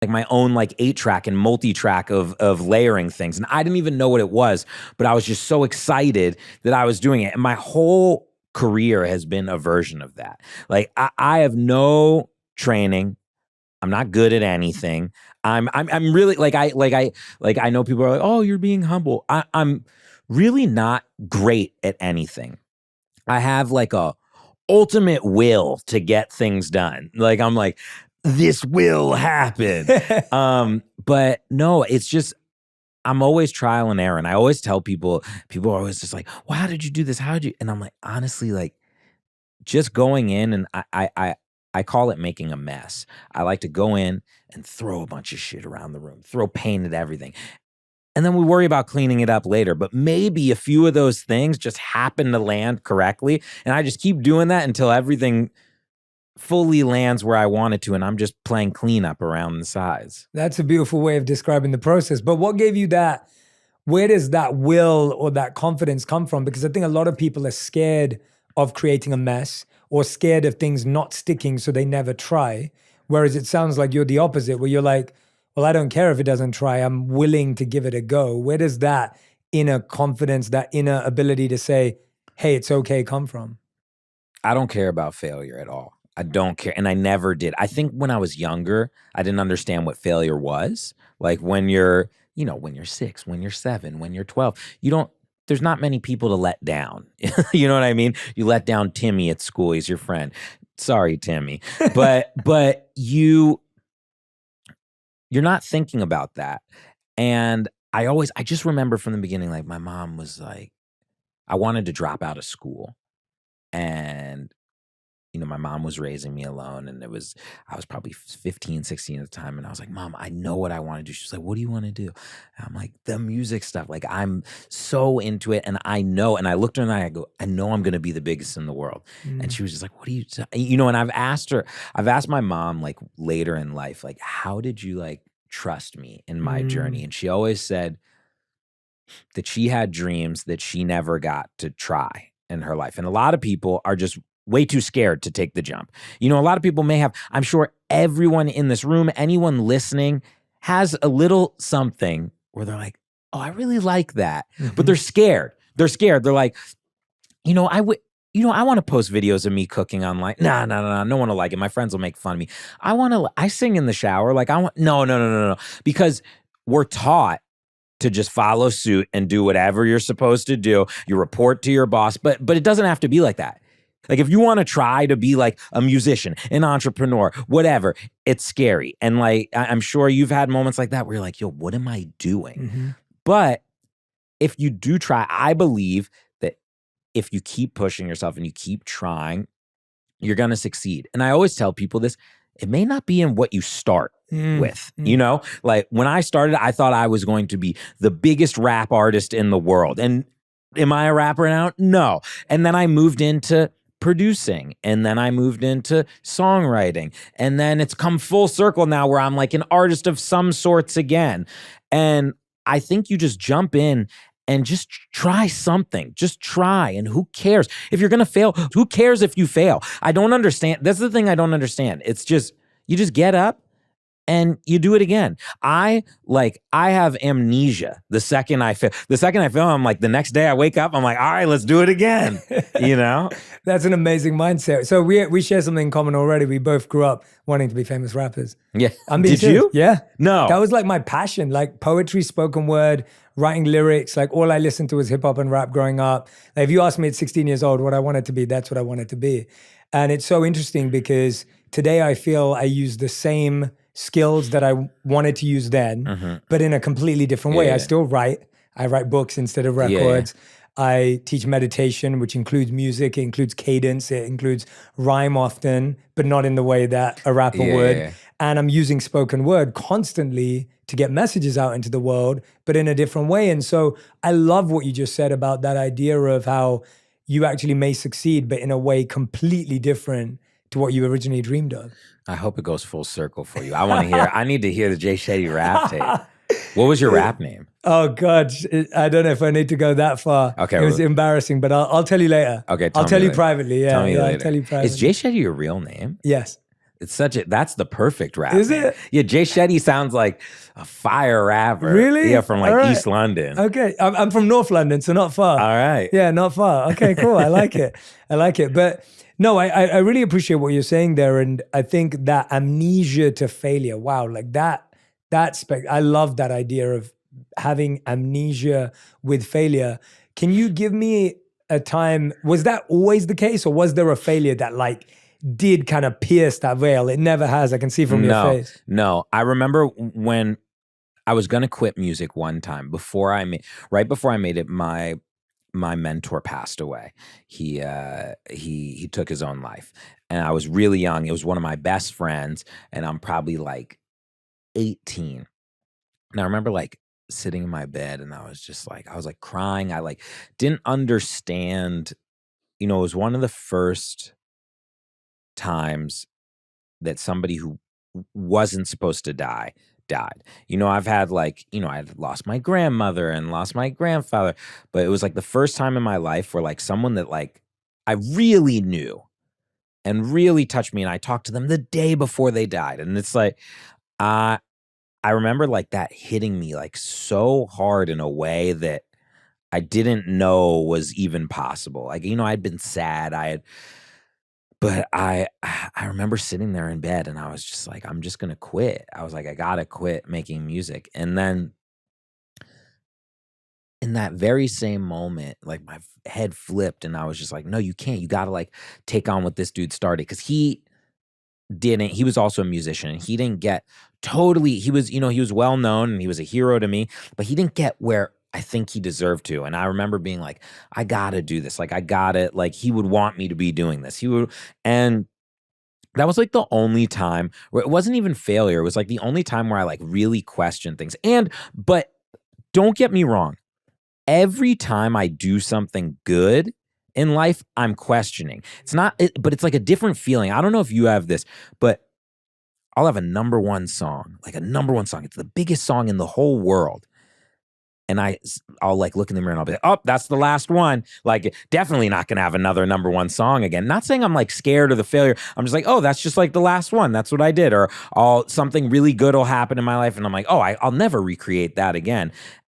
like my own like 8-track and multi-track of layering things. And I didn't even know what it was, but I was just so excited that I was doing it. And my whole career has been a version of that. Like I have no training. I'm not good at anything. I'm really I know people are like, oh, you're being humble. I'm really not great at anything. I have like a ultimate will to get things done. Like I'm like, this will happen. But no, it's just I'm always trial and error. And I always tell people are always just like, well, how did you do this? How did you? And I'm like, honestly, like just going in and I call it making a mess. I like to go in and throw a bunch of shit around the room, throw paint at everything. And then we worry about cleaning it up later. But maybe a few of those things just happen to land correctly. And I just keep doing that until everything fully lands where I want it to. And I'm just playing cleanup around the sides. That's a beautiful way of describing the process. But what gave you that? Where does that will or that confidence come from? Because I think a lot of people are scared of creating a mess or scared of things not sticking, so they never try. Whereas it sounds like you're the opposite, where you're like, well, I don't care if it doesn't try. I'm willing to give it a go. Where does that inner confidence, that inner ability to say, hey, it's okay, come from? I don't care about failure at all. I don't care. And I never did. I think when I was younger, I didn't understand what failure was. Like when you're 6, when you're 7, when you're 12, there's not many people to let down. You know what I mean? You let down Timmy at school. He's your friend. Sorry, Timmy. But you're not thinking about that. And I just remember from the beginning, like my mom was like, I wanted to drop out of school. And, my mom was raising me alone, and I was probably 15, 16 at the time. And I was like, Mom, I know what I want to do. She's like, what do you want to do? And I'm like, the music stuff. Like I'm so into it. And I know, and I looked at her and I go, I know I'm going to be the biggest in the world. And she was just like, what do you, and I've asked my mom like later in life, like, how did you like trust me in my journey? And she always said that she had dreams that she never got to try in her life. And a lot of people are just way too scared to take the jump. A lot of people may have, I'm sure everyone in this room, anyone listening has a little something where they're like, oh, I really like that. But they're scared. They're like, I want to post videos of me cooking online. No one will like it. My friends will make fun of me. I sing in the shower. Like no. Because we're taught to just follow suit and do whatever you're supposed to do. You report to your boss, but it doesn't have to be like that. Like if you want to try to be like a musician, an entrepreneur, whatever, it's scary. And like, I'm sure you've had moments like that where you're like, yo, what am I doing? But if you do try, I believe that if you keep pushing yourself and you keep trying, you're going to succeed. And I always tell people this, it may not be in what you start with, like when I started, I thought I was going to be the biggest rap artist in the world. And am I a rapper now? No. And then I moved into producing, and then I moved into songwriting, and then it's come full circle now where I'm like an artist of some sorts again. And I think you just jump in and just try something. Just try, and who cares? If you're gonna fail, who cares if you fail? I don't understand. That's the thing I don't understand. It's just, you just get up and you do it again. I have amnesia. The second I fail, I'm like, the next day I wake up, I'm like, all right, let's do it again. That's an amazing mindset. So we share something in common already. We both grew up wanting to be famous rappers. Yeah. Did you? Yeah. No. That was like my passion, like poetry, spoken word, writing lyrics. Like all I listened to was hip hop and rap growing up. Like, if you asked me at 16 years old what I wanted to be, that's what I wanted to be. And it's so interesting because today I feel I use the same skills that I wanted to use then, but in a completely different way. I still write. I write books instead of records. I teach meditation, which includes music. It includes cadence. It includes rhyme often, but not in the way that a rapper would. And I'm using spoken word constantly to get messages out into the world, but in a different way. And so I love what you just said about that idea of how you actually may succeed, but in a way completely different to what you originally dreamed of. I hope it goes full circle for you. I need to hear the Jay Shetty rap tape. What was your rap name? Oh God, I don't know if I need to go that far. Okay. It was embarrassing, but I'll tell you later. Okay. I'll tell you privately. Yeah, I'll tell you privately. Is Jay Shetty your real name? Yes. It's that's the perfect rap, Is man. it? Yeah, Jay Shetty sounds like a fire rapper. Really? Yeah, from All like right. East London. Okay. I'm from North London, so not far. All right. Yeah, not far. Okay, cool. I like it. I like it. But no, I really appreciate what you're saying there. And I think that amnesia to failure, wow, like I love that idea of having amnesia with failure. Can you give me a time, was that always the case, or was there a failure that like did kind of pierce that veil? It never has. I can see from your No, face. no. I remember when I was gonna quit music one time right before I made it, my mentor passed away. He took his own life, and I was really young. It was one of my best friends, and I'm probably like 18. And I remember like sitting in my bed, and I was like crying. I like didn't understand. It was one of the first times that somebody who wasn't supposed to die died. I've had like, I had lost my grandmother and lost my grandfather, but it was like the first time in my life where like someone that like I really knew and really touched me, and I talked to them the day before they died. And it's like I remember like that hitting me like so hard in a way that I didn't know was even possible. Like, I'd been sad. But I remember sitting there in bed, and I was just like, I'm just gonna quit. I was like, I gotta quit making music. And then in that very same moment, like my head flipped, and I was just like, no, you can't. You gotta like take on what this dude started. Cause he was also a musician, and he didn't get totally, he was well known and he was a hero to me, but he didn't get where I think he deserved to. And I remember being like, I gotta do this. Like, I gotta, like, he would want me to be doing this. And that was like the only time where it wasn't even failure. It was like the only time where I like really questioned things. But don't get me wrong. Every time I do something good in life, I'm questioning. But it's like a different feeling. I don't know if you have this, but I'll have a number one song, like a number one song. It's the biggest song in the whole world. And I'll like look in the mirror, and I'll be like, oh, that's the last one. Like, definitely not going to have another number one song again. Not saying I'm like scared of the failure. I'm just like, oh, that's just like the last one. That's what I did. Or something really good will happen in my life, and I'm like, oh, I'll never recreate that again.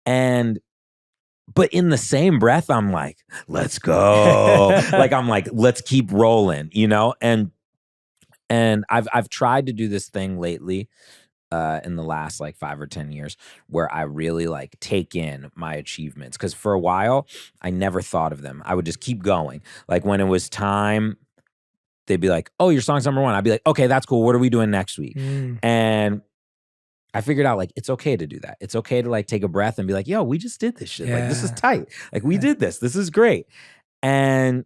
But in the same breath, I'm like, let's go. Like, I'm like, let's keep rolling, And I've tried to do this thing lately, in the last like 5 or 10 years, where I really like take in my achievements. Cause for a while, I never thought of them. I would just keep going. Like, when it was time, they'd be like, oh, your song's number one. I'd be like, okay, that's cool. What are we doing next week? And I figured out like it's okay to do that. It's okay to like take a breath and be like, yo, we just did this shit. Like, this is tight. Like, we did this. This is great. And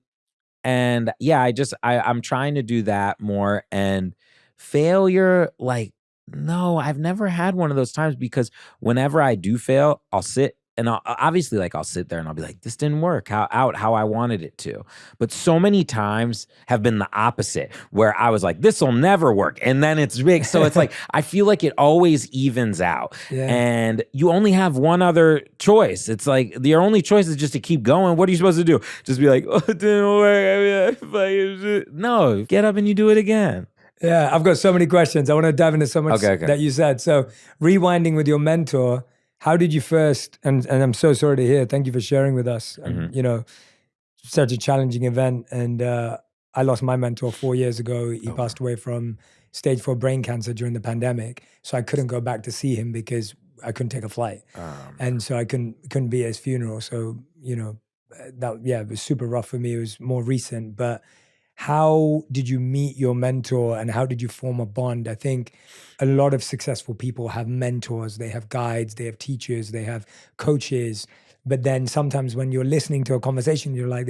yeah, I'm trying to do that more. And failure, like, no, I've never had one of those times, because whenever I do fail, I'll sit and obviously like I'll sit there and I'll be like, this didn't work how I wanted it to. But so many times have been the opposite, where I was like, this will never work. And then it's big. So it's like, I feel like it always evens out. And you only have one other choice. It's like your only choice is just to keep going. What are you supposed to do? Just be like, oh, it didn't work. No, get up and you do it again. Yeah, I've got so many questions. I want to dive into so much that you said. So, rewinding with your mentor, how did you first, and I'm so sorry to hear, thank you for sharing with us, such a challenging event. And I lost my mentor 4 years ago. He passed away from stage 4 brain cancer during the pandemic. So I couldn't go back to see him because I couldn't take a flight. And so I couldn't be at his funeral. So, it was super rough for me. It was more recent, but how did you meet your mentor, and how did you form a bond? I think a lot of successful people have mentors, they have guides, they have teachers, they have coaches. But then sometimes when you're listening to a conversation, you're like,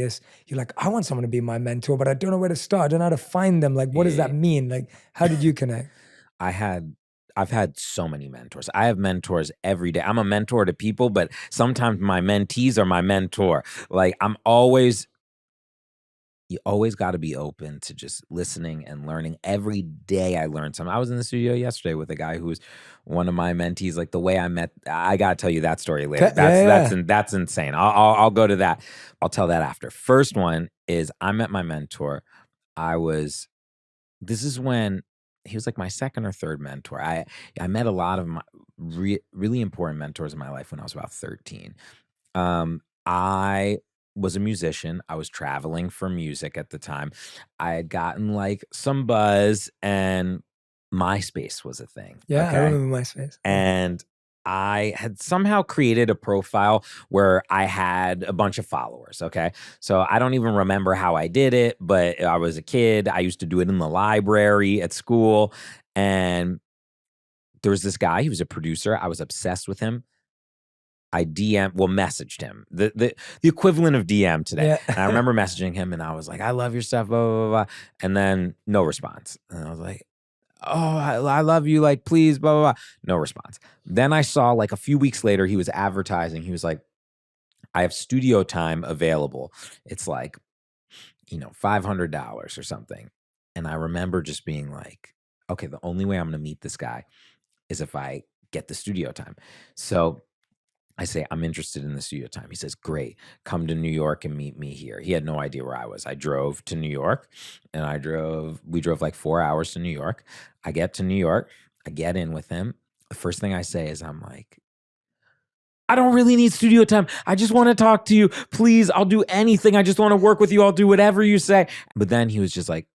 I want someone to be my mentor, but I don't know where to start. I don't know how to find them. Like, what does that mean? Like, how did you connect? I've had so many mentors. I have mentors every day. I'm a mentor to people, but sometimes my mentees are my mentor. Like, you always got to be open to just listening and learning. Every day I learn something. I was in the studio yesterday with a guy who was one of my mentees. Like, the way I got to tell you that story later. That's insane. I'll go to that. I'll tell that after. First one is I met my mentor. This is when he was like my second or third mentor. I met a lot of my really important mentors in my life when I was about 13. I was a musician. I was traveling for music at the time. I had gotten like some buzz, and MySpace was a thing. Yeah, I Okay. remember MySpace. Yeah. And I had somehow created a profile where I had a bunch of followers. Okay. So I don't even remember how I did it, but I was a kid. I used to do it in the library at school. And there was this guy, he was a producer. I was obsessed with him. I messaged him, the equivalent of DM today. Yeah. And I remember messaging him, and I was like, "I love your stuff, blah, blah, blah, blah." And then no response. And I was like, "Oh, I love you, like, please, blah, blah, blah." No response. Then I saw, like, a few weeks later, he was advertising. He was like, "I have studio time available. It's like, $500 or something." And I remember just being like, "Okay, the only way I'm gonna meet this guy is if I get the studio time." So I say, "I'm interested in the studio time." He says, "Great. Come to New York and meet me here." He had no idea where I was. I drove to New York, and we drove like 4 hours to New York. I get to New York. I get in with him. The first thing I say is, I'm like, "I don't really need studio time. I just want to talk to you. Please, I'll do anything. I just want to work with you. I'll do whatever you say." But then he was just like,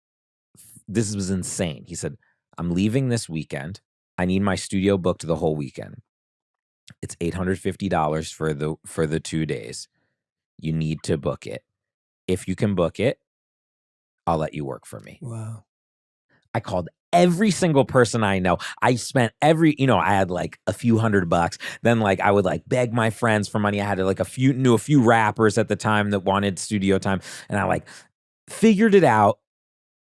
this was insane. He said, "I'm leaving this weekend. I need my studio booked the whole weekend. It's $850 for the 2 days. You need to book it. If you can book it, I'll let you work for me." Wow. I called every single person I know. I spent I had like a few $100. Then like I would like beg my friends for money. I had like knew a few rappers at the time that wanted studio time. And I like figured it out.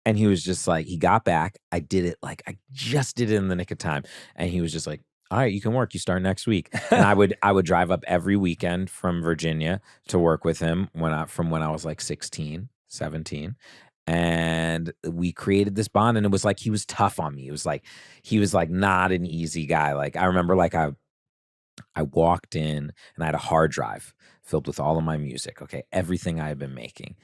And he was just like, he got back. I did it like I just did it in the nick of time. And he was just like, "All right, you can work. You start next week." And I would drive up every weekend from Virginia to work with him from when I was like 16, 17. And we created this bond, and it was like he was tough on me. It was like he was like not an easy guy. Like I remember like I walked in, and I had a hard drive filled with all of my music, okay, everything I had been making.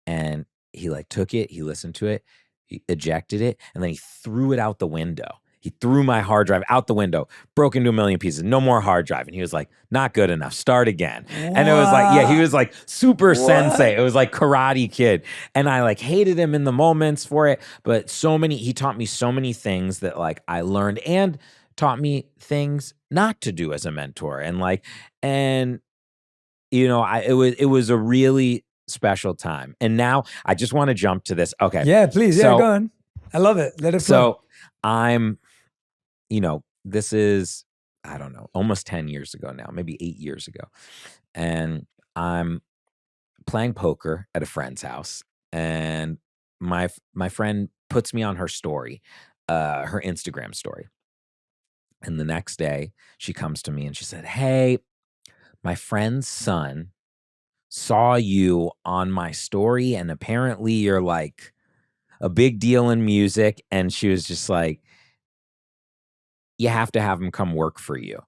And he like took it, he listened to it, he ejected it, and then he threw it out the window. He threw my hard drive out the window, broke into a million pieces. No more hard drive. And he was like, "Not good enough. Start again." And it was like, yeah, he Wow. was like super What? sensei. It was like Karate Kid. And I like hated him in the moments for it. But he taught me so many things that like I learned, and taught me things not to do as a mentor. And it was a really special time. And now I just want to jump to this. Okay. Yeah, please. Yeah, go So on. I love it. Let it flow. so I'm, this is, I don't know, almost 10 years ago now, maybe 8 years ago. And I'm playing poker at a friend's house, and my friend puts me on her story, her Instagram story. And the next day she comes to me and she said, "Hey, my friend's son saw you on my story, and apparently you're like a big deal in music." And she was just like, "You have to have him come work for you."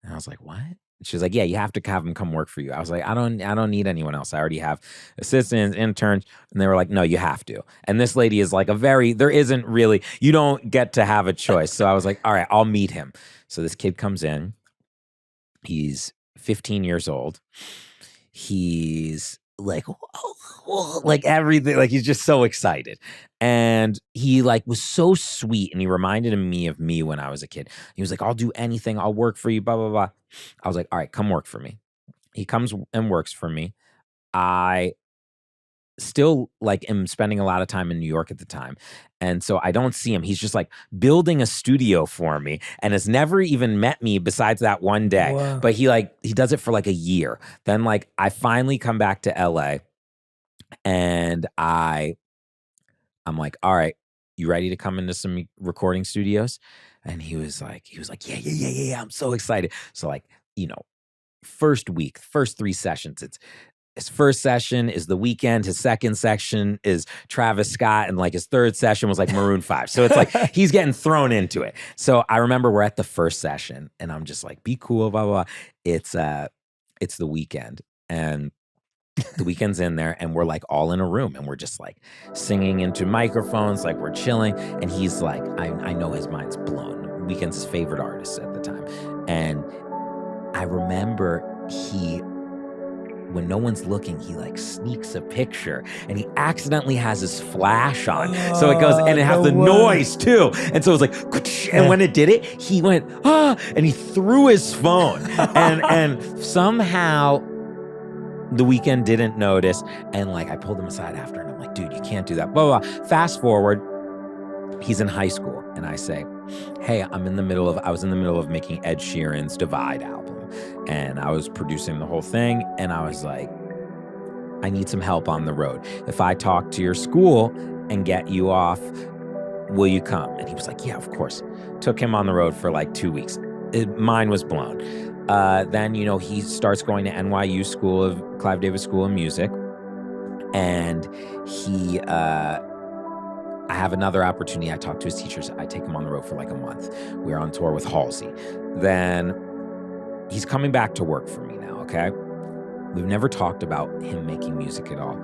And I was like, "What?" She was like, "Yeah, you have to have him come work for you." I was like, I don't need anyone else. I already have assistants, interns." And they were like, "No, you have to." And this lady is like there isn't really, you don't get to have a choice. So I was like, "All right, I'll meet him." So this kid comes in. He's 15 years old. He's like, like everything, like he's just so excited. And he like was so sweet, and he reminded me of me when I was a kid. He was like, "I'll do anything. I'll work for you, blah, blah, blah." I was like, "All right, come work for me." He comes and works for me. I still like am spending a lot of time in New York at the time. And so I don't see him. He's just like building a studio for me, and has never even met me besides that one day. Wow. But he does it for like a year. Then like I finally come back to LA, and I'm like, "All right, you ready to come into some recording studios?" And he was like, "Yeah, yeah, yeah, yeah, yeah. I'm so excited." So like, you know, first week, first 3 sessions, his first session is The Weeknd, his second section is Travis Scott, and like his third session was like Maroon 5. So it's like he's getting thrown into it. So I remember we're at the first session, and I'm just like, "Be cool, blah, blah, blah." It's The Weeknd. And The Weeknd's in there, and we're like all in a room, and we're just like singing into microphones, like we're chilling. And he's like, I know his mind's blown. Weeknd's his favorite artist at the time. And I remember when no one's looking, he like sneaks a picture and he accidentally has his flash on. So it goes, and it has the noise too. And so it was like, and when it did it, he went, and he threw his phone. and somehow The Weeknd didn't notice. And like, I pulled him aside after and I'm like, dude, you can't do that, blah, blah, blah. Fast forward, he's in high school. And I say, hey, I was in the middle of making Ed Sheeran's Divide album. And I was producing the whole thing. And I was like, I need some help on the road. If I talk to your school and get you off, will you come? And he was like, yeah, of course. Took him on the road for like 2 weeks. Mine was blown. Then, he starts going to NYU Clive Davis School of Music. And I have another opportunity. I talk to his teachers. I take him on the road for like a month. We're on tour with Halsey. Then he's coming back to work for me now, okay? We've never talked about him making music at all.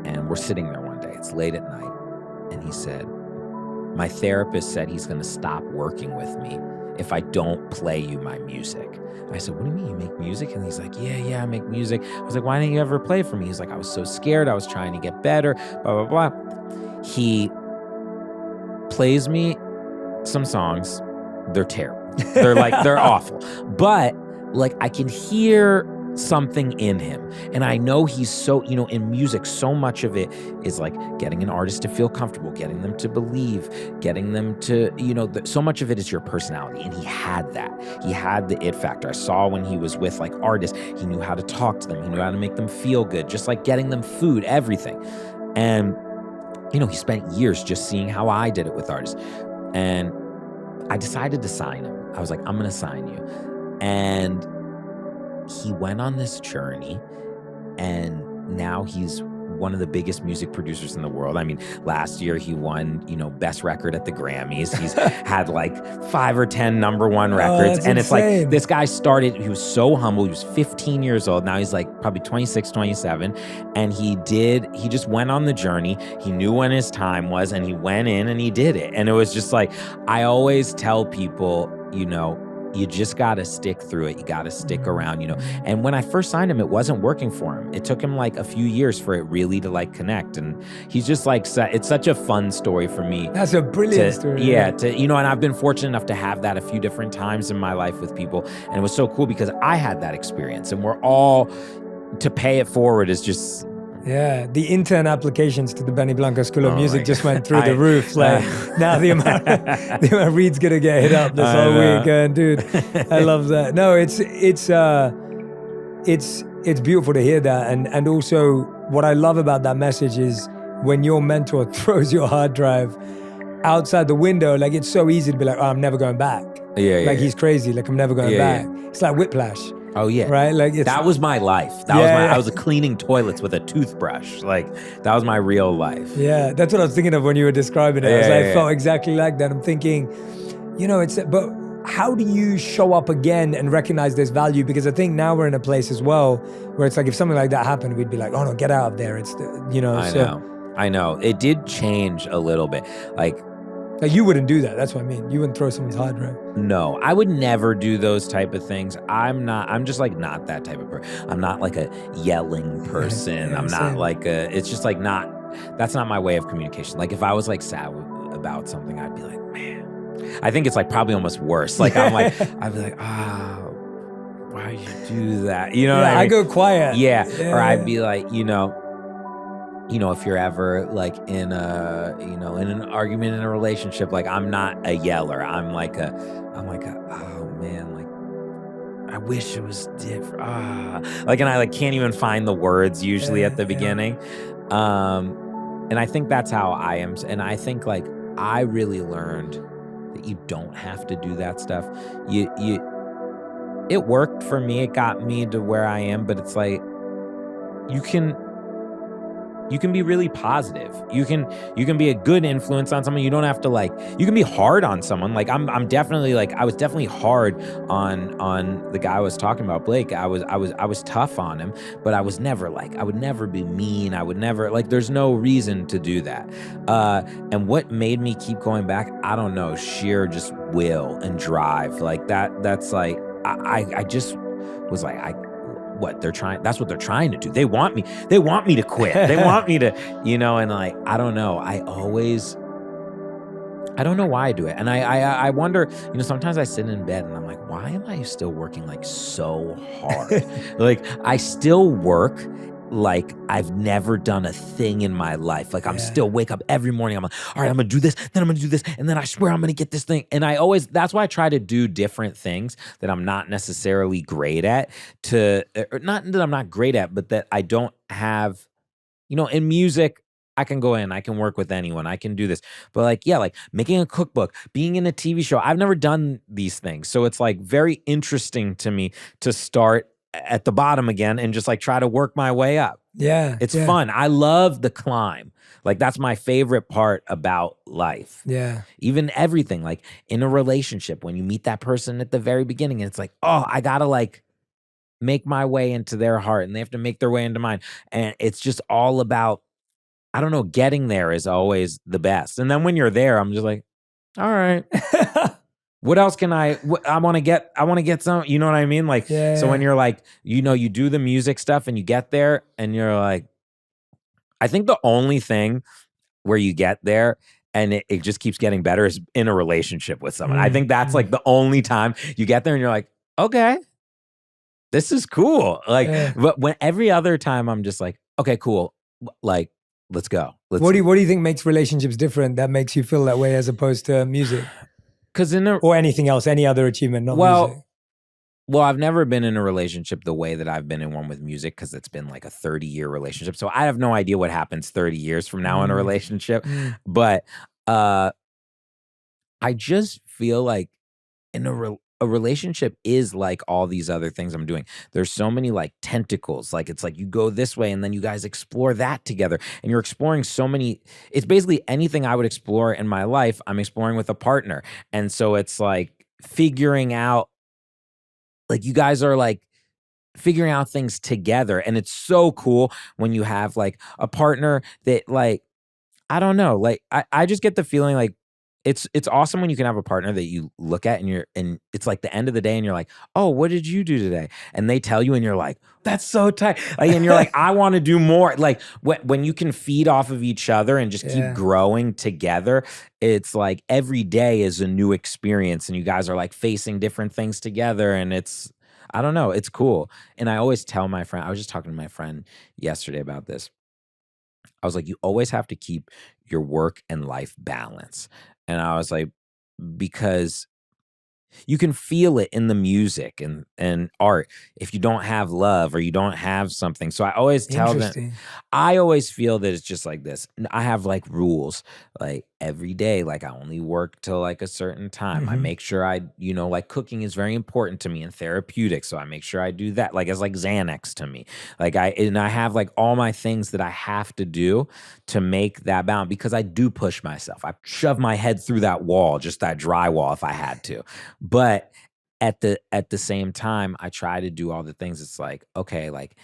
And we're sitting there one day. It's late at night. And he said, my therapist said he's going to stop working with me if I don't play you my music. I said, what do you mean you make music? And he's like, yeah, I make music. I was like, why didn't you ever play for me? He's like, I was so scared. I was trying to get better, blah, blah, blah. He plays me some songs. They're terrible. They're awful. But like, I can hear something in him. And I know he's so, in music, so much of it is like getting an artist to feel comfortable, getting them to believe, getting them to, so much of it is your personality. And he had that. He had the it factor. I saw when he was with like artists, he knew how to talk to them. He knew how to make them feel good, just like getting them food, everything. And, he spent years just seeing how I did it with artists. And I decided to sign him. I was like, I'm going to sign you. And he went on this journey, and now he's one of the biggest music producers in the world. I mean, last year he won, best record at the Grammys. He's had like 5 or 10 number one records. And it's like, this guy started, he was so humble. He was 15 years old. Now he's like probably 26, 27. And he just went on the journey. He knew when his time was, and he went in and he did it. And it was just like, I always tell people, you just got to stick through it. You got to stick around, And when I first signed him, it wasn't working for him. It took him like a few years for it really to like connect. And he's just like, it's such a fun story for me. That's a brilliant story. Yeah. And I've been fortunate enough to have that a few different times in my life with people. And it was so cool because I had that experience, and we're all, to pay it forward is just... Yeah, the intern applications to the Benny Blanco School of Music just went through the roof. Like now the amount Reed's gonna get hit up this whole week, and dude, I love that. No, it's beautiful to hear that, and also what I love about that message is when your mentor throws your hard drive outside the window. Like, it's so easy to be like, oh, I'm never going back. Like he's crazy. Like, I'm never going back. It's like whiplash. Oh yeah, right. Like that was my life. I was cleaning toilets with a toothbrush. Like, that was my real life. Yeah, that's what I was thinking of when you were describing it. I felt exactly like that. I'm thinking, but how do you show up again and recognize this value? Because I think now we're in a place as well where it's like, if something like that happened, we'd be like, oh no, get out of there. It's I know. It did change a little bit. Like you wouldn't do that. That's what I mean. You wouldn't throw someone's hard drive. No, I would never do those type of things. I'm just like not that type of person. I'm not like a yelling person. I'm not like it's just like that's not my way of communication. Like, if I was like sad about something, I'd be like, man, I think it's like probably almost worse. Like, I'd be like, why you do that? You know what I mean? I go quiet. Yeah. Or I'd be like, if you're ever like in an argument in a relationship, like, I'm not a yeller. I'm like oh man, like, I wish it was different. And I like can't even find the words usually at the beginning. And I think that's how I am. And I think like I really learned that you don't have to do that stuff. It worked for me. It got me to where I am, but it's like, you can you can be really positive. You can be a good influence on someone. You don't have to like, you can be hard on someone. Like I'm definitely like, I was definitely hard on the guy I was talking about, Blake. I was tough on him, but I was never like, I would never be mean. I would never like, there's no reason to do that. And what made me keep going back, I don't know, sheer just will and drive. Like that's like, I just was like, that's what they're trying to do. They want me to quit. They want me to, and like, I don't know. I don't know why I do it. And I wonder, sometimes I sit in bed and I'm like, why am I still working like so hard? Like I still work like I've never done a thing in my life. Like I'm still wake up every morning. I'm like, all right, I'm gonna do this, then I'm gonna do this, and then I swear I'm gonna get this thing. And that's why I try to do different things that I'm not necessarily great at or not that I'm not great at, but that I don't have, in music, I can go in, I can work with anyone, I can do this. But like, yeah, like making a cookbook, being in a TV show, I've never done these things. So it's like very interesting to me to start at the bottom again and just like try to work my way up. Yeah. It's fun. I love the climb. Like that's my favorite part about life. Yeah. Even everything, like in a relationship, when you meet that person at the very beginning, and it's like, oh, I gotta like make my way into their heart and they have to make their way into mine. And it's just all about, I don't know, getting there is always the best. And then when you're there, I'm just like, all right. What else can I want to get some, you know what I mean? Like, so when you're like, you do the music stuff and you get there and you're like, I think the only thing where you get there and it just keeps getting better is in a relationship with someone. I think that's like the only time you get there and you're like, okay, this is cool. Like, but when every other time I'm just like, okay, cool. Like, let's go. What do you think makes relationships different that makes you feel that way as opposed to music? Or anything else, any other achievement, not music. Well, I've never been in a relationship the way that I've been in one with music because it's been like a 30-year relationship. So I have no idea what happens 30 years from now in a relationship. But I just feel like in a relationship is like all these other things I'm doing. There's so many like tentacles. Like it's like you go this way and then you guys explore that together and you're exploring so many. It's basically anything I would explore in my life, I'm exploring with a partner. And so it's like figuring out, like you guys are like figuring out things together. And it's so cool when you have like a partner that like, I don't know, like I just get the feeling like it's awesome when you can have a partner that you look at and it's like the end of the day and you're like, oh, what did you do today? And they tell you and you're like, that's so tight. Like, and you're like, I want to do more. Like when you can feed off of each other and just keep growing together, it's like every day is a new experience and you guys are like facing different things together. And I don't know, it's cool. And I always tell my friend, I was just talking to my friend yesterday about this. I was like, you always have to keep your work and life balance. And I was like, because you can feel it in the music and art if you don't have love or you don't have something. So I always tell them, I always feel that it's just like this. I have like rules, like every day, like I only work till like a certain time. I make sure like cooking is very important to me and therapeutic. So I make sure I do that. Like it's like Xanax to me. Like I have like all my things that I have to do to make that balance because I do push myself. I shove my head through that wall, just that drywall if I had to. But at the same time, I try to do all the things. It's like, okay, like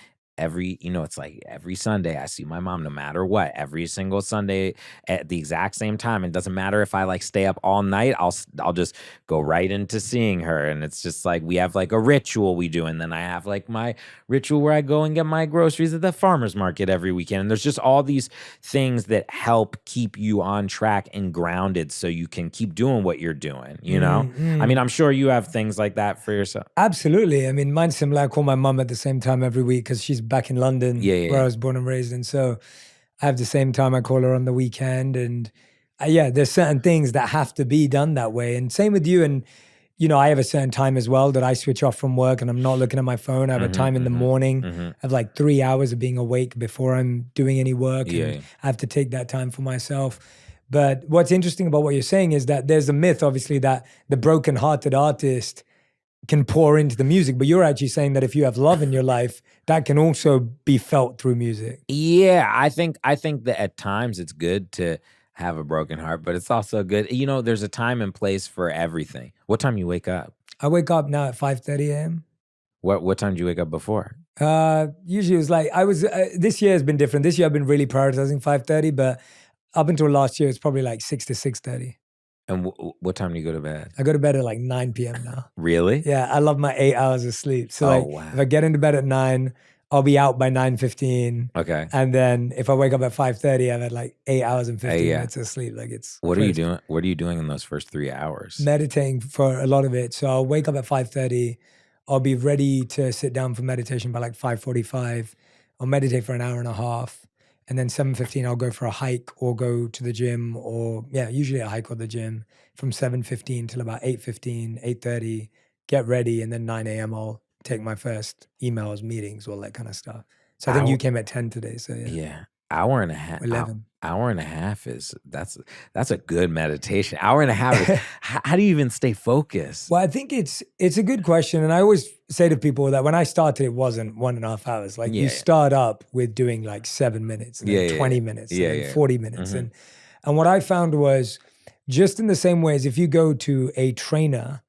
it's like every Sunday I see my mom no matter what, every single Sunday at the exact same time. It doesn't matter if I like stay up all night, I'll just go right into seeing her. And it's just like, we have like a ritual we do. And then I have like my ritual where I go and get my groceries at the farmer's market every weekend. And there's just all these things that help keep you on track and grounded so you can keep doing what you're doing, you know? I mean, I'm sure you have things like that for yourself. Absolutely. I mean, mine's similar. I call my mom at the same time every week because she's back in London where I was born and raised. And so I have the same time I call her on the weekend. And there's certain things that have to be done that way. And same with you. And, I have a certain time as well that I switch off from work and I'm not looking at my phone. I have a time in the morning. I have like 3 hours of being awake before I'm doing any work. And I have to take that time for myself. But what's interesting about what you're saying is that there's a myth, obviously, that the broken-hearted artist can pour into the music. But you're actually saying that if you have love in your life, that can also be felt through music. Yeah, I think that at times it's good to have a broken heart, but it's also good. There's a time and place for everything. What time you wake up? I wake up now at 5:30 a.m. What time do you wake up before? Usually it was like this year has been different. This year I've been really prioritizing 5:30, but up until last year it's probably like 6 to 6:30. And what time do you go to bed? I go to bed at like 9 p.m. now. Really? Yeah, I love my 8 hours of sleep. So Oh like if I wow. get into bed at 9, I'll be out by 9:15. Okay. And then if I wake up at 5:30, I've had like 8 hours and 15 Yeah. minutes of sleep. Like it's What are you crazy. doing? What are you doing in those first 3 hours? Meditating for a lot of it. So I'll wake up at 5:30. I'll be ready to sit down for meditation by like 5:45. I'll meditate for an hour and a half. And then 7:15, I'll go for a hike or go to the gym, or yeah, usually a hike or the gym from 7:15 till about 8:15, 8:30, get ready. And then 9 a.m., I'll take my first emails, meetings, all that kind of stuff. So I think you Hour, came at 10 today. So yeah, yeah, hour and a half. 11. Hour and a half is that's a good meditation. Hour and a half. How do you even stay focused? Well, I think it's a good question, and I always say to people that when I started, it wasn't 1.5 hours. Like you Yeah, start up with doing like 7 minutes, and yeah, then yeah, 20 minutes, yeah, and then yeah. 40 minutes, Hmm. and what I found was just in the same way as if you go to a trainer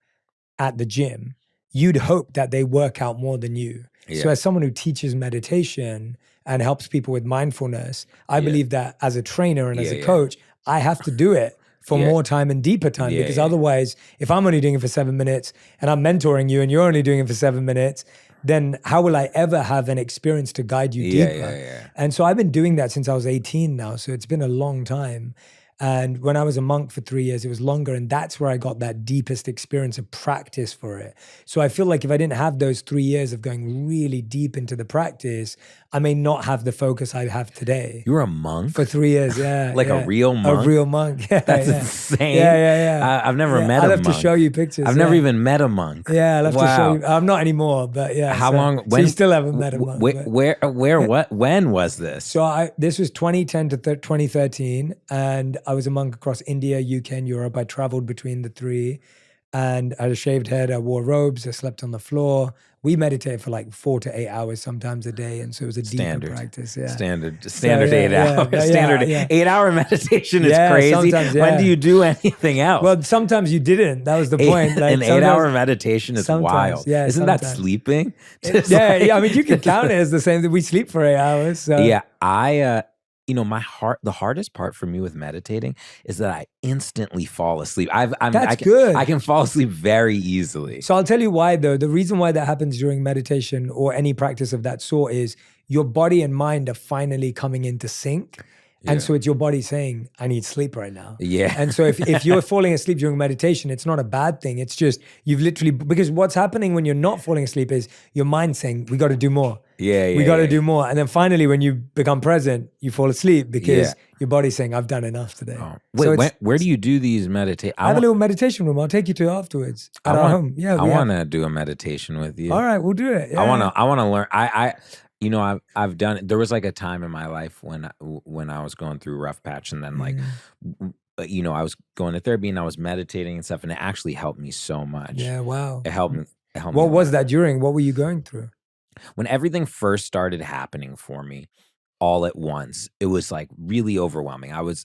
at the gym, you'd hope that they work out more than you. So, Yeah, as someone who teaches meditation and helps people with mindfulness, I yeah, believe that as a trainer and as yeah, a yeah, coach, I have to do it for yeah, more time and deeper time, yeah, because yeah, otherwise, if I'm only doing it for 7 minutes and I'm mentoring you and you're only doing it for 7 minutes, then how will I ever have an experience to guide you yeah, yeah, deeper? yeah. And so I've been doing that since I was 18 now. So it's been a long time. And when I was a monk for 3 years, it was longer. And that's where I got that deepest experience of practice for it. So I feel like if I didn't have those 3 years of going really deep into the practice, I may not have the focus I have today. You were a monk, For 3 years, yeah, like a yeah. real A monk. real monk, yeah, That's yeah, insane. yeah, yeah, yeah. I've never Yeah, met I'll a have to show monk. you pictures. I've never Yeah, even met a monk. yeah, I'll have to show Wow. you. I'm not anymore, but yeah. How So, long? so you When? still haven't met a monk, but Where? What? When was this? so this was 2010 to 2013, and I was a monk across India, UK, and Europe. I traveled between the three, and I had a shaved head. I wore robes. I slept on the floor. We meditated for like 4 to 8 hours sometimes a day, and so it was a deeper Standard. practice. Yeah. Standard, So standard yeah, eight yeah, hours. but Standard yeah. 8 hour meditation is Yeah, crazy. sometimes, When do yeah. you do anything else? Well, sometimes you didn't. That was the point. Like An 8 hour sometimes, meditation is sometimes, wild. yeah, Isn't that sometimes. sleeping? Just Yeah, yeah. I mean, you like, could count it as the same. That we sleep for 8 hours. So yeah, the hardest part for me with meditating is that I instantly fall asleep. that's good. I can fall asleep very easily. So I'll tell you why, though. The reason why that happens during meditation or any practice of that sort is your body and mind are finally coming into sync. Yeah. And so it's your body saying, I need sleep right now. Yeah. And so if you're falling asleep during meditation, it's not a bad thing. It's just you've literally, because what's happening when you're not falling asleep is your mind saying, we got to do more. Yeah, We got to yeah. do more. And then finally, when you become present, you fall asleep because Yeah. your body's saying, I've done enough today. Oh. So Wait, where do you do these meditate? I have a little meditation room. I'll take you to afterwards at our home. Yeah, I we have. want to do a meditation with you. All right, we'll do it. Yeah. I want to learn. I've done it. There was like a time in my life when I was going through a rough patch, and then like, I was going to therapy and I was meditating and stuff, and it actually helped me so much. Yeah, wow. It helped me. What a was lot. that during? What were you going through? When everything first started happening for me all at once, it was like really overwhelming. I was,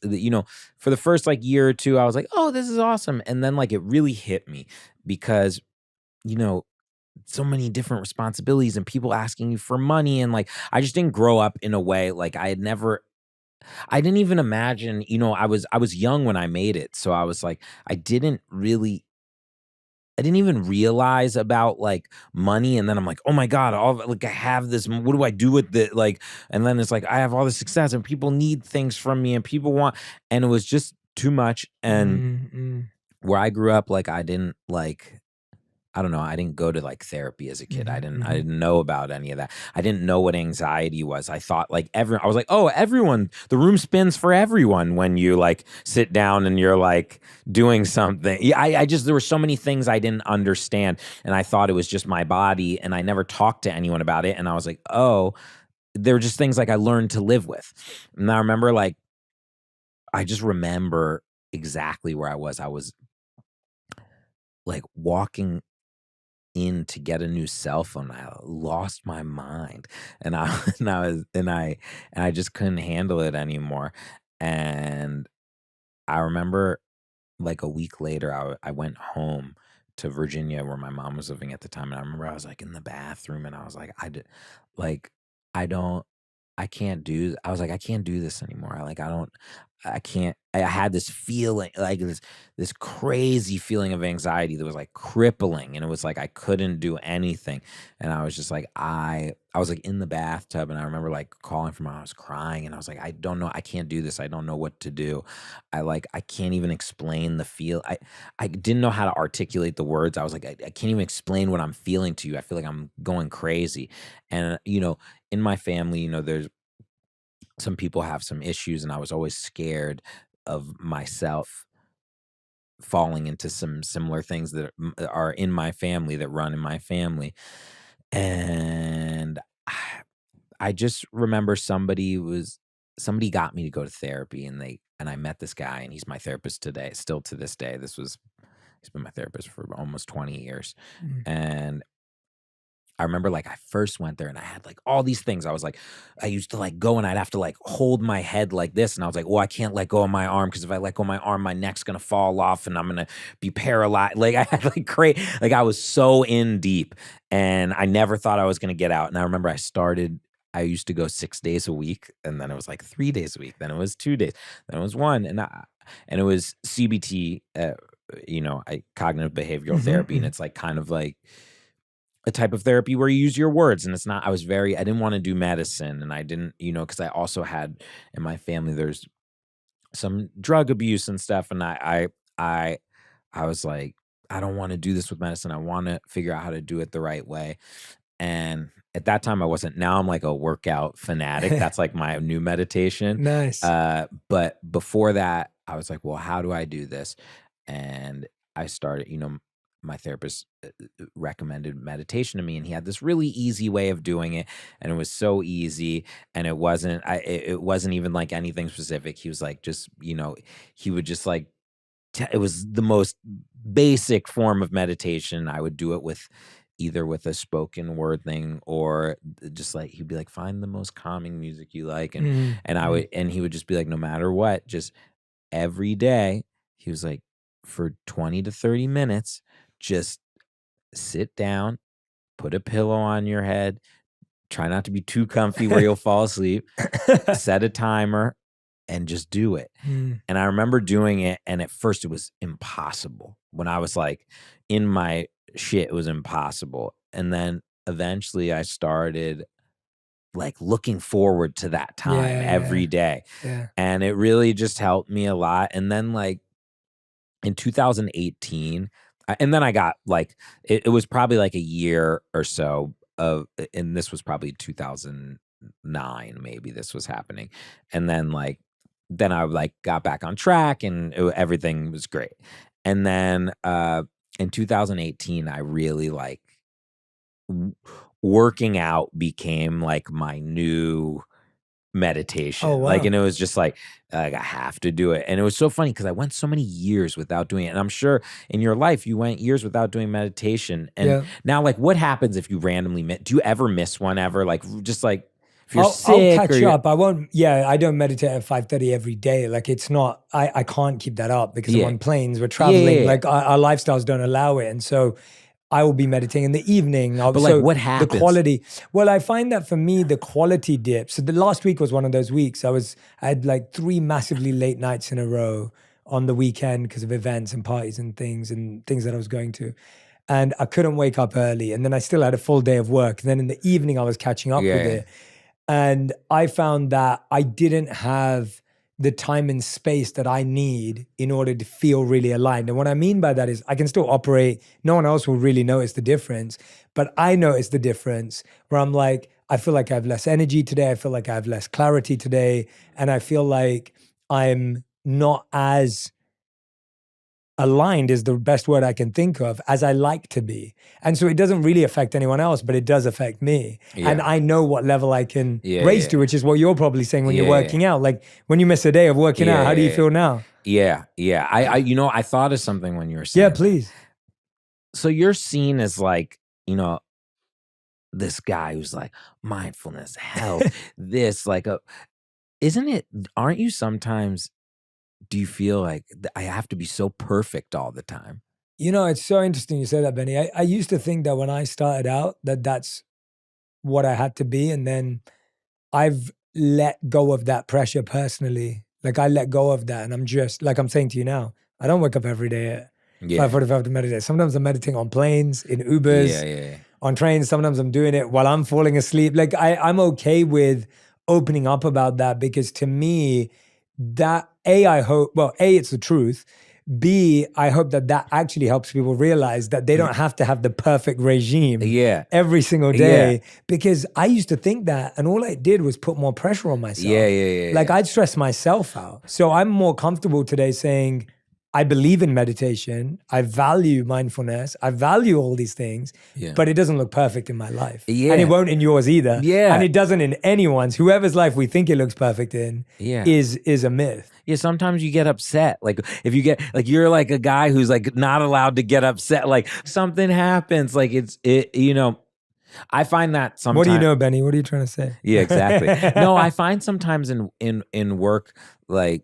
for the first like year or two, I was like, oh, this is awesome. And then like it really hit me because, you know, so many different responsibilities and people asking you for money. And like, I just didn't grow up in a way like I didn't even imagine, I was young when I made it. So I was like, I didn't even realize about like money. And then I'm like, oh my God, like I have this, what do I do with it? Like, and then it's like, I have all this success and people need things from me and people want, and it was just too much. And where I grew up, like I didn't like, I don't know. I didn't go to like therapy as a kid. I didn't know about any of that. I didn't know what anxiety was. I thought like I was like, oh, everyone, the room spins for everyone when you like sit down and you're like doing something. Yeah, there were so many things I didn't understand. And I thought it was just my body. And I never talked to anyone about it. And I was like, oh, they're just things like I learned to live with. And I remember I just remember exactly where I was. I was like walking in to get a new cell phone. I lost my mind, and I and I was and I just couldn't handle it anymore. And I remember like a week later, I went home to Virginia where my mom was living at the time, and I remember I was like in the bathroom, and I was like, like I don't I can't do I was like, "I can't do this anymore." I can't I had this feeling, like this crazy feeling of anxiety that was like crippling, and it was like I couldn't do anything. And I was just like, I was like in the bathtub, and I remember like calling for my I was crying, and I was like, "I don't know, I can't do this. I don't know what to do." I can't even explain the feel. I didn't know how to articulate the words. I was like, I can't even explain what I'm feeling to you. I feel like I'm going crazy. And in my family, there's some people have some issues, and I was always scared of myself falling into some similar things that are in my family, that run in my family. And I I just remember somebody got me to go to therapy, and I met this guy, and he's my therapist today, still to this day. He's been my therapist for almost 20 years. Mm. And I remember like I first went there, and I had like all these things. I used to like go, and I'd have to like hold my head like this. And I was like, well, I can't let go of my arm, because if I let go of my arm, my neck's gonna fall off, and I'm gonna be paralyzed. Like I had like great, like I was so in deep, and I never thought I was gonna get out. And I remember I used to go 6 days a week, and then it was like 3 days a week, then it was 2 days, then it was one. And it was CBT, cognitive behavioral Mhm, therapy. And mhm. it's like kind of like a type of therapy where you use your words, and it's not I didn't wanna do medicine, and I didn't, because I also had in my family, there's some drug abuse and stuff, and I was like, "I don't wanna do this with medicine, I wanna figure out how to do it the right way." And at that time, I wasn't. Now I'm like a workout fanatic, that's like my new meditation. Nice. But before that, I was like, "Well, how do I do this?" And I started, my therapist recommended meditation to me, and he had this really easy way of doing it, and it was so easy, and it wasn't even like anything specific. He was like, just, he would just like it was the most basic form of meditation. I would do it with either with a spoken word thing, or just like he'd be like, find the most calming music you like. and Mhm, and I mhm. would and he would just be like, no matter what, just every day, he was like, for 20 to 30 minutes, just sit down, put a pillow on your head, try not to be too comfy where you'll fall asleep, set a timer, and just do it. Mm. And I remember doing it, and at first it was impossible. When I was like in my shit, it was impossible. And then eventually I started like looking forward to that time Yeah, every yeah, day. yeah. And it really just helped me a lot. And then like in 2018, and then I got like it was probably like a year or so and this was probably 2009, maybe this was happening. And then I like got back on track, and everything was great. And then in 2018, I really like w- working out became like my new Oh, meditation. Like, wow. and it was just like I have to do it. And it was so funny because I went so many years without doing it. And I'm sure in your life you went years without doing meditation. And Yeah. now, like, what happens if you randomly do you ever miss one ever? Like, just like if you're I'll sick or catch you're up. I won't. Yeah, I don't meditate at 5:30 every day. Like it's not. I can't keep that up because I'm yeah. on planes. We're Yeah, yeah, traveling. yeah. Like our lifestyles don't allow it, and so I will be meditating in the evening. But like, So what the happens? quality. Well, I find that for me the quality dips. So the last week was one of those weeks. I had like 3 massively late nights in a row on the weekend because of events and parties and things that I was going to. And I couldn't wake up early. And then I still had a full day of work. And then in the evening, I was catching up with Yeah. it. And I found that I didn't have the time and space that I need in order to feel really aligned. And what I mean by that is I can still operate, no one else will really notice the difference, but I notice the difference where I'm like, I feel like I have less energy today. I feel like I have less clarity today. And I feel like I'm not as aligned is the best word I can think of as I like to be. And so it doesn't really affect anyone else, but it does affect me. And Yeah. I know what level I can Yeah. raise Yeah. to, which is what you're probably saying when you're Yeah. working out. Like when you miss a day of working Yeah. out, how do you Yeah. feel now? Yeah. Yeah. I thought of something when you were Yeah, saying that. please. So you're seen as like this guy who's like mindfulness, health, this isn't it? Aren't you sometimes? Do you feel like I have to be so perfect all the time? It's so interesting you say that, Benny. I used to think that when I started out that's what I had to be, and then I've let go of that pressure personally. Like I let go of that, and I'm just like I'm saying to you now. I don't wake up every day at Yeah, 5:45 to meditate. Sometimes I'm meditating on planes, in Ubers, yeah. on trains. Sometimes I'm doing it while I'm falling asleep. Like I'm okay with opening up about that because to me, that I hope. Well, it's the truth. B, I hope that actually helps people realize that they don't have to have the perfect regime Yeah, every single day. Because I used to think that, and all I did was put more pressure on myself. Yeah. Like I'd stress myself out. So I'm more comfortable today saying, I believe in meditation. I value mindfulness. I value all these things, but it doesn't look perfect in my life. Yeah. And it won't in yours either. Yeah. And it doesn't in anyone's. Whoever's life we think it looks perfect in is a myth. Yeah, sometimes you get upset. Like if you get like you're like a guy who's like not allowed to get upset. Like something happens. Like I find that sometimes. What do you know, Benny? What are you trying to say? Yeah, exactly. No, I find sometimes in work, like,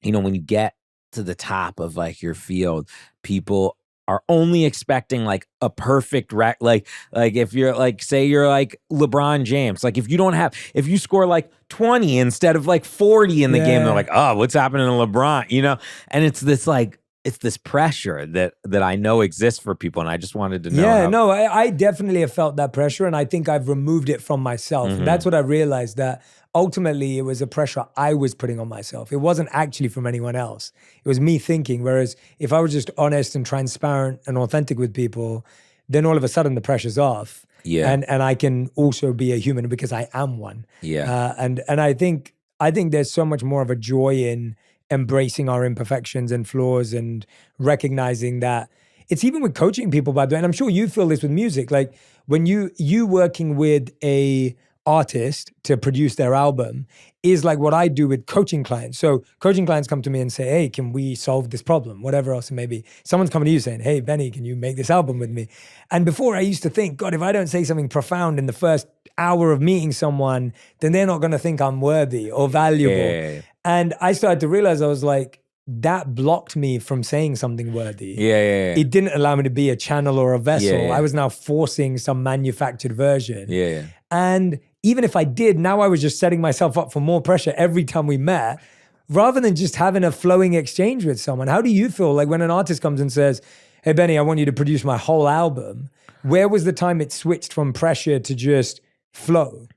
when you get to the top of like your field, people are only expecting like a perfect like if you're like, say you're like LeBron James, like if you score like 20 instead of like 40 in the game, they're like, oh, what's happening to LeBron? And it's this pressure that I know exists for people, and I just wanted to know. Yeah, no, I definitely have felt that pressure, and I think I've removed it from myself. And that's what I realized, that ultimately it was a pressure I was putting on myself. It wasn't actually from anyone else. It was me thinking. Whereas if I was just honest and transparent and authentic with people, then all of a sudden the pressure's off. Yeah. And I can also be a human because I am one. Yeah. And I think there's so much more of a joy in embracing our imperfections and flaws and recognizing that. It's even with coaching people, by the way, and I'm sure you feel this with music. Like when you working with a artist to produce their album is like what I do with coaching clients. So coaching clients come to me and say, hey, can we solve this problem? Whatever else it may be. Someone's coming to you saying, hey, Benny, can you make this album with me? And before I used to think, God, if I don't say something profound in the first hour of meeting someone, then they're not going to think I'm worthy or valuable. Yeah. And I started to realize, I was like, that blocked me from saying something worthy. Yeah. It didn't allow me to be a channel or a vessel. Yeah. I was now forcing some manufactured version. Yeah. And even if I did, now I was just setting myself up for more pressure every time we met, rather than just having a flowing exchange with someone. How do you feel like when an artist comes and says, hey, Benny, I want you to produce my whole album? Where was the time it switched from pressure to just flow?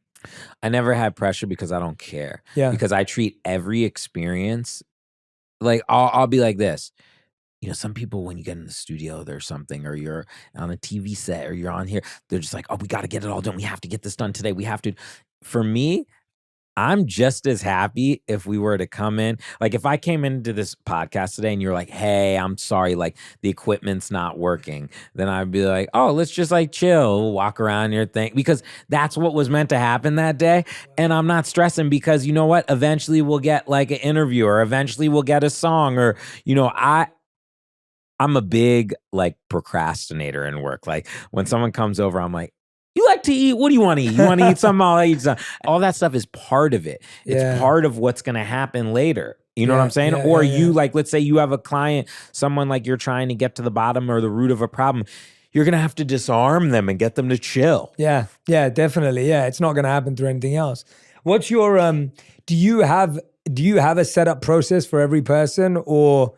I never had pressure because I don't care. Yeah. Because I treat every experience, like I'll be like this. Some people, when you get in the studio or something, or you're on a TV set or you're on here, they're just like, oh, we got to get it all done. We have to get this done today. We have to. For me, I'm just as happy if we were to come in. Like if I came into this podcast today and you're like, hey, I'm sorry, like the equipment's not working, then I'd be like, oh, let's just like chill, walk around your thing, because that's what was meant to happen that day. And I'm not stressing because you know what? Eventually we'll get like an interview, or eventually we'll get a song, or, I'm a big like procrastinator in work. Like when someone comes over, I'm like, you like to eat? What do you want to eat? You want to eat something? I'll eat something. All that stuff is part of it. It's part of what's going to happen later. You know what I'm saying? Or you like, let's say you have a client, someone like you're trying to get to the bottom or the root of a problem. You're going to have to disarm them and get them to chill. Yeah, definitely. Yeah, it's not going to happen through anything else. What's your, do you have a setup process for every person, or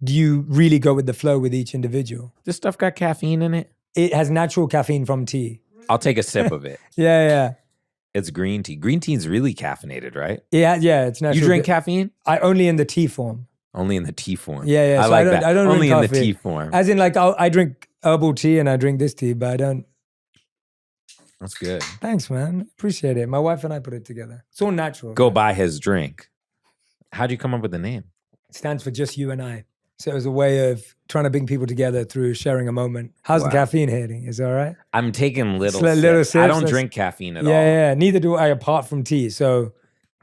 do you really go with the flow with each individual? This stuff got caffeine in it? It has natural caffeine from tea. I'll take a sip of it. Yeah. It's green tea. Green tea is really caffeinated, right? Yeah, it's natural. You drink caffeine? I only in the tea form. Only in the tea form. Yeah. I so like that. I don't only drink in coffee. the tea form. As in, like, I drink herbal tea and I drink this tea, but I don't. That's good. Thanks, man. Appreciate it. My wife and I put it together. It's all natural. Go buy his drink. How'd you come up with the name? It stands for Just You and I. So it was a way of trying to bring people together through sharing a moment. How's the caffeine hitting? Is it all right? I'm taking little sips. I don't drink caffeine at all. Yeah. Neither do I, apart from tea. So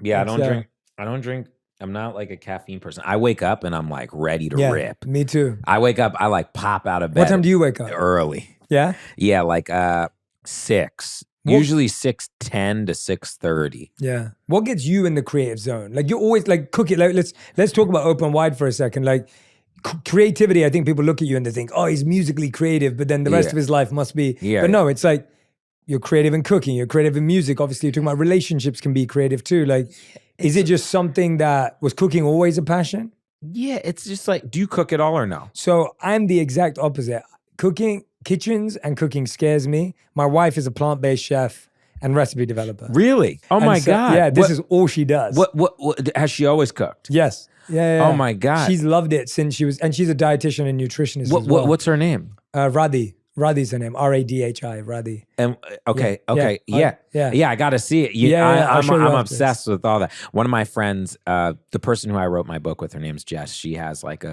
yeah, I don't drink I'm not like a caffeine person. I wake up and I'm like ready to Yeah, rip. me too. I wake up, I like pop out of What time bed do you wake up? early. Yeah? Yeah, like 6. What Usually 6:10 to 6:30. Yeah. What gets you in the creative zone? Like you're always like cooking. Like let's talk about open wide for a second. Like creativity. I think people look at you and they think, oh, he's musically creative, but then the rest Yeah. of his life must be. Yeah. But no, it's like you're creative in cooking. You're creative in music. Obviously, you're talking about relationships can be creative too. Like, is it just something that was cooking always a passion? Yeah, it's just like, do you cook at all or no? So I'm the exact opposite. Cooking, kitchens and cooking scares me. My wife is a plant-based chef and recipe developer. Really? Oh And my so, God. yeah, this is all she does. What has she always cooked? Yes. Yeah, Oh my God. She's loved it since she was, and she's a dietitian and nutritionist as well. What's her name? Radhi. Radhi's her name. Radhi. Radhi. And okay, Yeah, okay, yeah. yeah. I got to see it. I'll show you I'm after this. obsessed with all that. One of my friends, the person who I wrote my book with, her name's Jess. She has like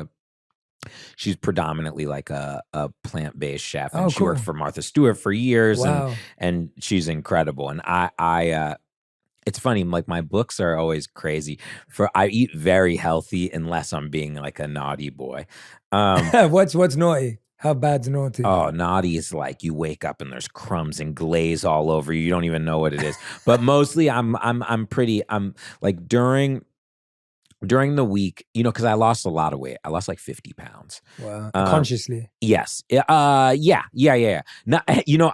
she's predominantly like a plant-based chef, and Oh, she worked cool. for Martha Stewart for years, Wow. and she's incredible. And it's funny, like my books are always crazy. I eat very healthy unless I'm being like a naughty boy. What's naughty? How bad's naughty? Oh, naughty is like you wake up and there's crumbs and glaze all over you. You don't even know what it is. But mostly I'm like during the week, because I lost a lot of weight. I lost like 50 pounds. Wow. Consciously. Yes. Yeah. Not,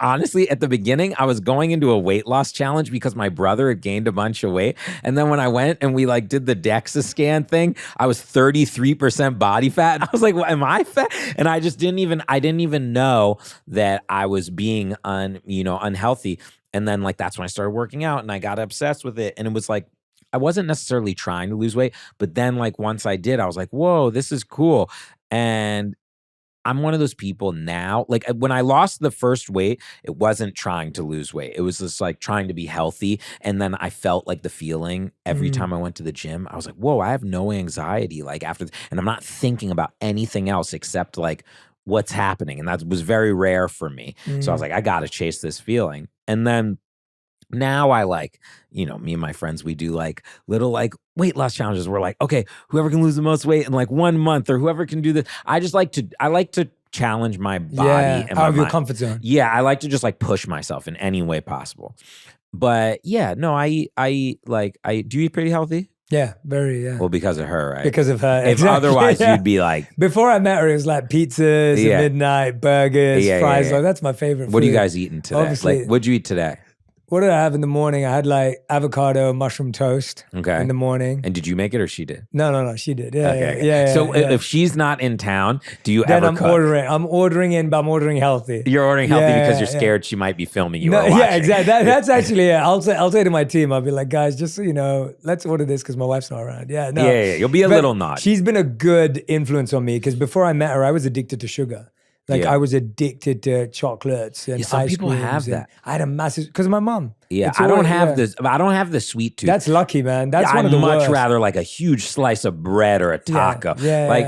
honestly, at the beginning, I was going into a weight loss challenge because my brother had gained a bunch of weight. And then when I went and we like did the DEXA scan thing, I was 33% body fat. And I was like, well, am I fat? And I didn't even know that I was being unhealthy. And then like, that's when I started working out and I got obsessed with it. And it was like, I wasn't necessarily trying to lose weight, but then like once I did, I was like, whoa, this is cool. And I'm one of those people now, like when I lost the first weight, it wasn't trying to lose weight. It was just like trying to be healthy. And then I felt like the feeling every time I went to the gym. I was like, whoa, I have no anxiety like after, and I'm not thinking about anything else except like what's happening. And that was very rare for me. So I was like, I got to chase this feeling. And then now I like, me and my friends, we do like little like weight loss challenges. We're like, okay, whoever can lose the most weight in like 1 month or whoever can do this. I like to challenge my body and out of your mind. comfort zone. Yeah, I like to just like push myself in any way possible. But yeah, no, I do you eat pretty healthy? Yeah, very, yeah. Well, because of her, right? Because of her. If exactly, otherwise yeah. you'd be like, Before I met her, it was like pizzas at midnight, burgers, fries. Yeah. Like that's my favorite food. What are you guys eating today? Obviously. Like, what'd you eat today? What did I have in the morning? I had like avocado, mushroom toast Okay. in the morning. And did you make it or she did? No, she did. Yeah, Okay. yeah. So if she's not in town, do you then ever I'm cook? ordering. I'm ordering in, but I'm ordering healthy. You're ordering healthy Yeah, because you're yeah. scared she might be filming you No, or watching. yeah, exactly. That's actually it. I'll say to my team, I'll be like, guys, just so you know, let's order this because my wife's not around. Yeah, no. Yeah. You'll be a But little naughty. She's been a good influence on me because before I met her, I was addicted to sugar. Like Yeah. I was addicted to chocolates and some ice people creams have and that. I had a massive because of my mom. Yeah, It's I don't always- have yeah. this. I don't have the sweet tooth. That's lucky, man. That's one I'd of the much worst. rather like a huge slice of bread or a taco. Yeah. Like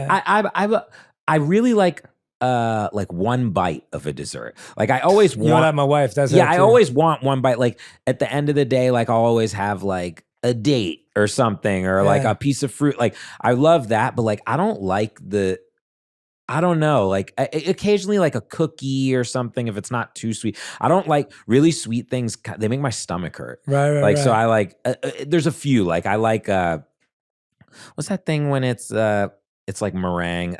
I really like one bite of a dessert. Like I always You're like my wife. That's Yeah, her I too. always want one bite. Like at the end of the day, like I'll always have like a date or something or like Yeah. a piece of fruit. Like I love that, but like I don't like I don't know, like occasionally like a cookie or something if it's not too sweet. I don't like really sweet things. They make my stomach hurt. Right. Like, so I like, there's a few, like I like, what's that thing when it's like meringue,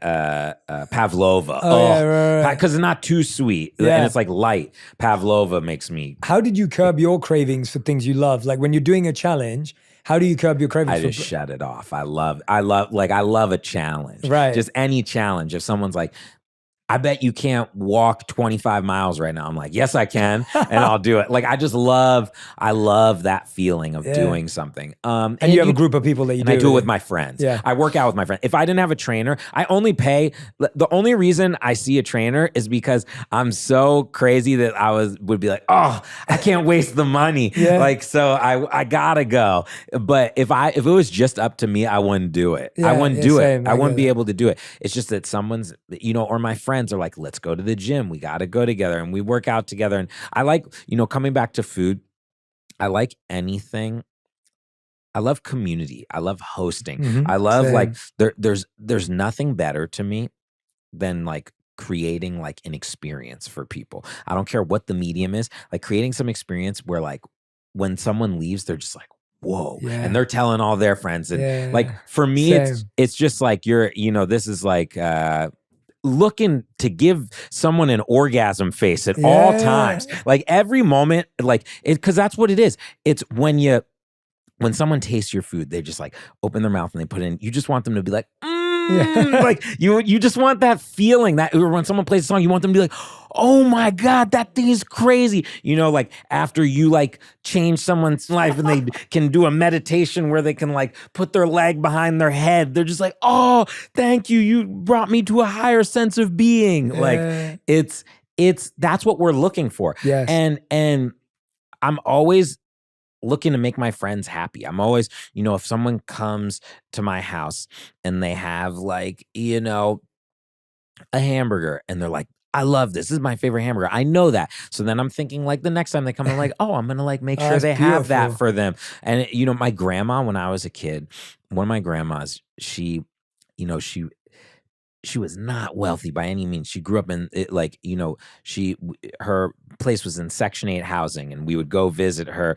pavlova. Oh, yeah, right. Because it's not too sweet Yeah. and it's like light. Pavlova makes me. How did you curb your cravings for things you love? Like when you're doing a challenge, how do you curb your cravings? I just shut it off. I love a challenge. Right. Just any challenge. If someone's like, I bet you can't walk 25 miles right now. I'm like, yes, I can. And I'll do it. Like, I love that feeling of doing something. And you have a group of people that you and do I do it with with. my friends. Yeah. I work out with my friends. If I didn't have a trainer, I only pay. The only reason I see a trainer is because I'm so crazy that would be like, oh, I can't waste the money. Yeah. Like, so I gotta go. But if it was just up to me, I wouldn't do it. I Yeah, wouldn't yeah, do same. it. I I wouldn't get be it. able to do it. It's just that someone's, or my friends are like, let's go to the gym. We got to go together and we work out together. And I like, coming back to food, I like anything I love community. I love hosting. Mhm. I love like Same. there's nothing better to me than like creating like an experience for people. I don't care what the medium is, like creating some experience where like when someone leaves, they're just like, whoa. And Yeah. they're telling all their friends. And like Yeah. for me, Same. it's just like this is like looking to give someone an orgasm face at all times. Yeah. Like every moment, like it because that's what it is. It's when someone tastes your food, they just like open their mouth and they put it in. You just want them to be like, Yeah. like you just want that feeling that or when someone plays a song, you want them to be like, oh my God, that thing is crazy. Like after you like change someone's life and they can do a meditation where they can like put their leg behind their head. They're just like, oh, thank you. You brought me to a higher sense of being. Like Yeah. it's that's what we're looking for. Yes. And I'm always looking to make my friends happy. I'm always, if someone comes to my house and they have like, a hamburger and they're like, I love this. This is my favorite hamburger. I know that. So then I'm thinking like the next time they come, I'm like, oh, I'm going to like make Oh, sure that's they have that beautiful. for them. And my grandma, when I was a kid, one of my grandmas, she was not wealthy by any means. She grew up in it, like, her place was in Section 8 housing and we would go visit her.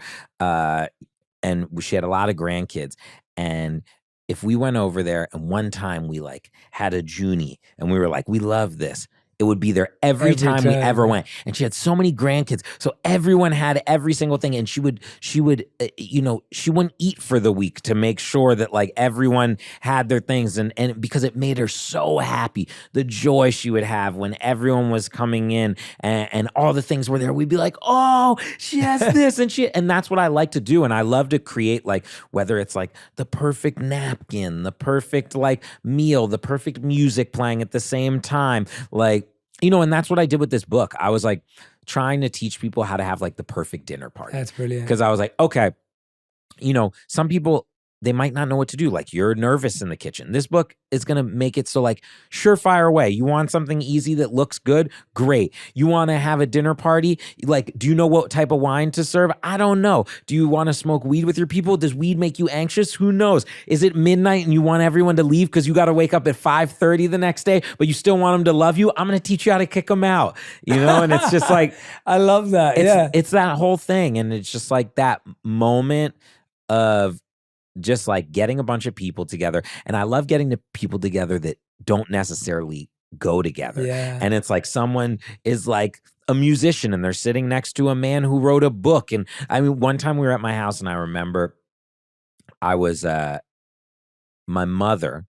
And she had a lot of grandkids. And if we went over there and one time we like had a Junie and we were like, we love this. It would be there every Every time we ever time. went. And she had so many grandkids. So everyone had every single thing. And she would, she wouldn't eat for the week to make sure that like everyone had their things. And because it made her so happy, the joy she would have when everyone was coming in and all the things were there. We'd be like, oh, she has this. And that's what I like to do. And I love to create like, whether it's like the perfect napkin, the perfect like meal, the perfect music playing at the same time. Like, and that's what I did with this book. I was like trying to teach people how to have like the perfect dinner party. That's brilliant. Because I was like, okay, some people, they might not know what to do. Like you're nervous in the kitchen. This book is going to make it so like surefire way. You want something easy that looks good? Great. You want to have a dinner party? Like, do you know what type of wine to serve? I don't know. Do you want to smoke weed with your people? Does weed make you anxious? Who knows? Is it midnight and you want everyone to leave because you got to wake up at 5:30 the next day, but you still want them to love you? I'm going to teach you how to kick them out, And it's just like, I love that. Yeah. it's that whole thing. And it's just like that moment of just like getting a bunch of people together. And I love getting the people together that don't necessarily go together. Yeah. And it's like someone is like a musician and they're sitting next to a man who wrote a book. And I mean, one time we were at my house and I remember I was, my mother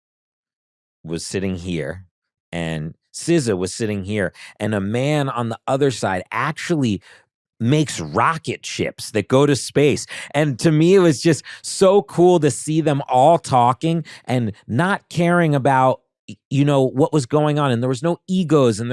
was sitting here and SZA was sitting here and a man on the other side actually makes rocket ships that go to space. And to me, it was just so cool to see them all talking and not caring about, what was going on. And there was no egos and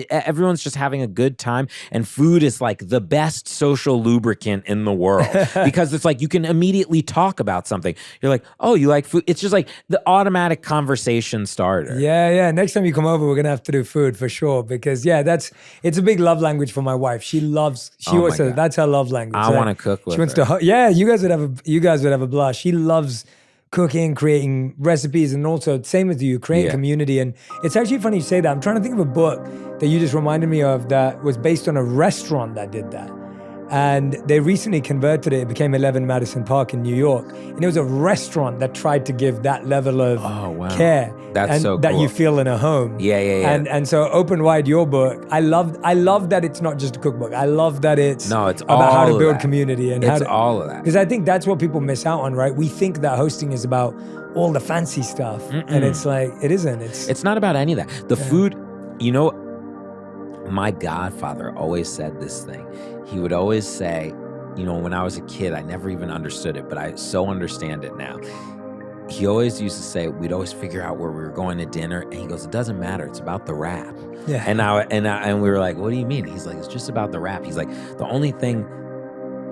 everyone's just having a good time. And food is like the best social lubricant in the world because it's like you can immediately talk about something. You're like, oh, you like food? It's just like the automatic conversation starter. Yeah. Next time you come over, we're gonna have to do food for sure because it's a big love language for my wife. She Oh my always says God. that's her love language. I want to cook with She wants her. to. Yeah, you guys would have a blast. She loves cooking, creating recipes, and also same as you, creating community. And it's actually funny you say that. I'm trying to think of a book that you just reminded me of that was based on a restaurant that did that. And they recently converted it. It became 11 Madison Park in New York. And it was a restaurant that tried to give that level of care That's so cool. that you feel in a home. Yeah. And so Open Wide, your book, I love that it's not just a cookbook. I love that it's it's about all how to of build that. community and It's all of that. because I think that's what people miss out on, right? We think that hosting is about all the fancy stuff, and it's like it isn't. It's not about any of that. The food, my godfather always said this thing. He would always say, when I was a kid, I never even understood it, but I so understand it now. He always used to say, we'd always figure out where we were going to dinner, and he goes, it doesn't matter, it's about the wrap. Yeah. And we were like, what do you mean? He's like, it's just about the wrap. He's like, the only thing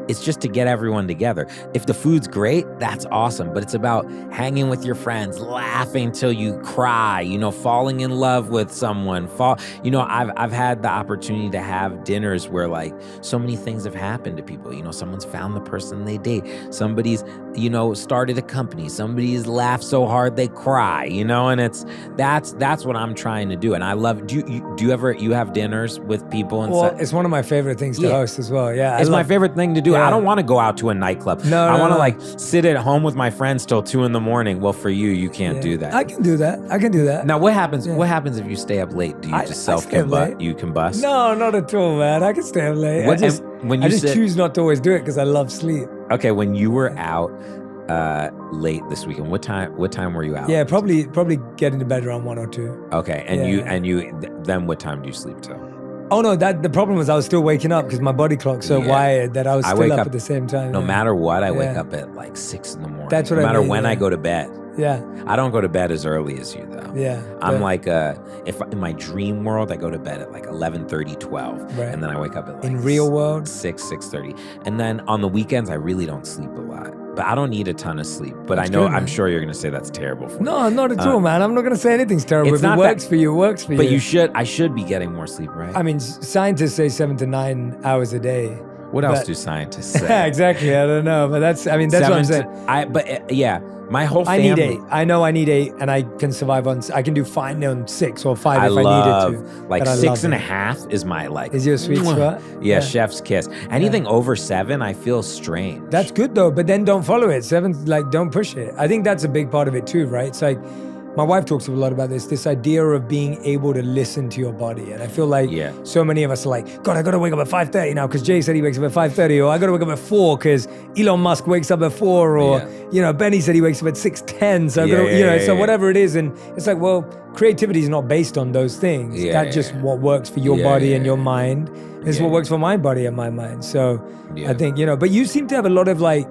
it's just to get everyone together. If the food's great, that's awesome, but it's about hanging with your friends, laughing till you cry, falling in love with someone. I've had the opportunity to have dinners where like so many things have happened to people. Someone's found the person they date. Somebody's, started a company. Somebody's laughed so hard they cry, and that's what I'm trying to do. And I love, do you have dinners with people and Well, stuff? it's one of my favorite things to host as well. Yeah. It's my favorite thing to do. Yeah. I don't want to go out to a nightclub. No, I want to no. like sit at home with my friends till 2 a.m. Well, for you, you can't do that. I can do that. Now, what happens? What happens if you stay up late? Do you just self-combust? You combust? No, not at all, man. I can stay up late. What, I just choose not to always do it because I love sleep. Okay, when you were out late this weekend, what time were you out? Yeah, probably getting to bed around 1 or 2. Okay, and then what time do you sleep till? Oh no, the problem was I was still waking up because my body clock's so wired that I was still up at the same time. No matter what, I wake up at like 6 a.m. That's what no I matter mean, when I go to bed. Yeah. I don't go to bed as early as you though. Yeah. I'm like if in my dream world I go to bed at like 11:30, 12, Right. and then I wake up at like in real world 6:30. And then on the weekends I really don't sleep a lot. But I don't need a ton of sleep. But That's I know good, I'm man. sure you're gonna say that's terrible for me. No, not at all, man. I'm not gonna say anything's terrible. It's If it not works that- for you, it works for you. But I should be getting more sleep, right? I mean, scientists say 7 to 9 hours a day. What else but- do scientists say? Exactly. I don't know, but that's what I'm saying. My whole I family. need 8. I know I need 8, and I can survive I can do fine on 6 or 5 if I needed to. Like but I 6 love and a it. half is my like. Is your sweet spot? Yeah, chef's kiss. Anything over 7, I feel strange. That's good though, but then don't follow it. 7, like, don't push it. I think that's a big part of it too, right? It's like, my wife talks a lot about this idea of being able to listen to your body. And I feel like so many of us are like, God, I got to wake up at 5:30 now because Jay said he wakes up at 5:30, or I got to wake up at 4 because Elon Musk wakes up at 4, or, Benny said he wakes up at 6:10. So, so whatever it is. And it's like, well, creativity is not based on those things. That's just what works for your body and your mind. This is what works for my body and my mind. So I think, but you seem to have a lot of like,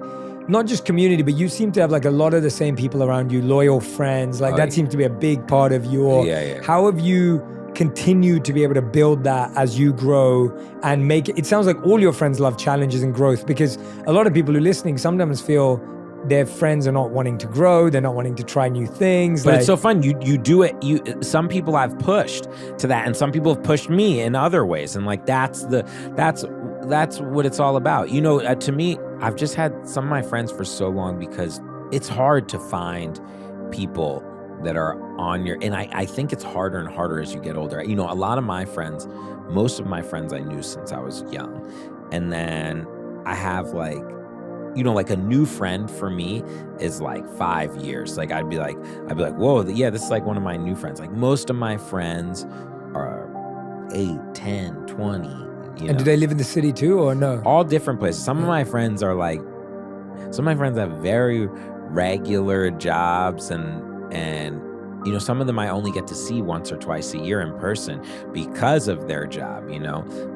not just community, but you seem to have like a lot of the same people around you, loyal friends. Like that seems to be a big part of your, how have you continued to be able to build that as you grow and make it sounds like all your friends love challenges and growth, because a lot of people who are listening sometimes feel their friends are not wanting to grow, they're not wanting to try new things. But it's so fun. You do it. Some people I've pushed to that, and some people have pushed me in other ways. And like that's what it's all about. To me, I've just had some of my friends for so long because it's hard to find people that are on your, and I think it's harder and harder as you get older. A lot of my friends, most of my friends I knew since I was young. And then I have like a new friend for me is like 5 years. Like I'd be like, whoa, this is like one of my new friends. Like most of my friends are 8, 10, 20. And do they live in the city too, or no? All different places. Some of my friends have very regular jobs, and some of them I only get to see once or twice a year in person because of their job.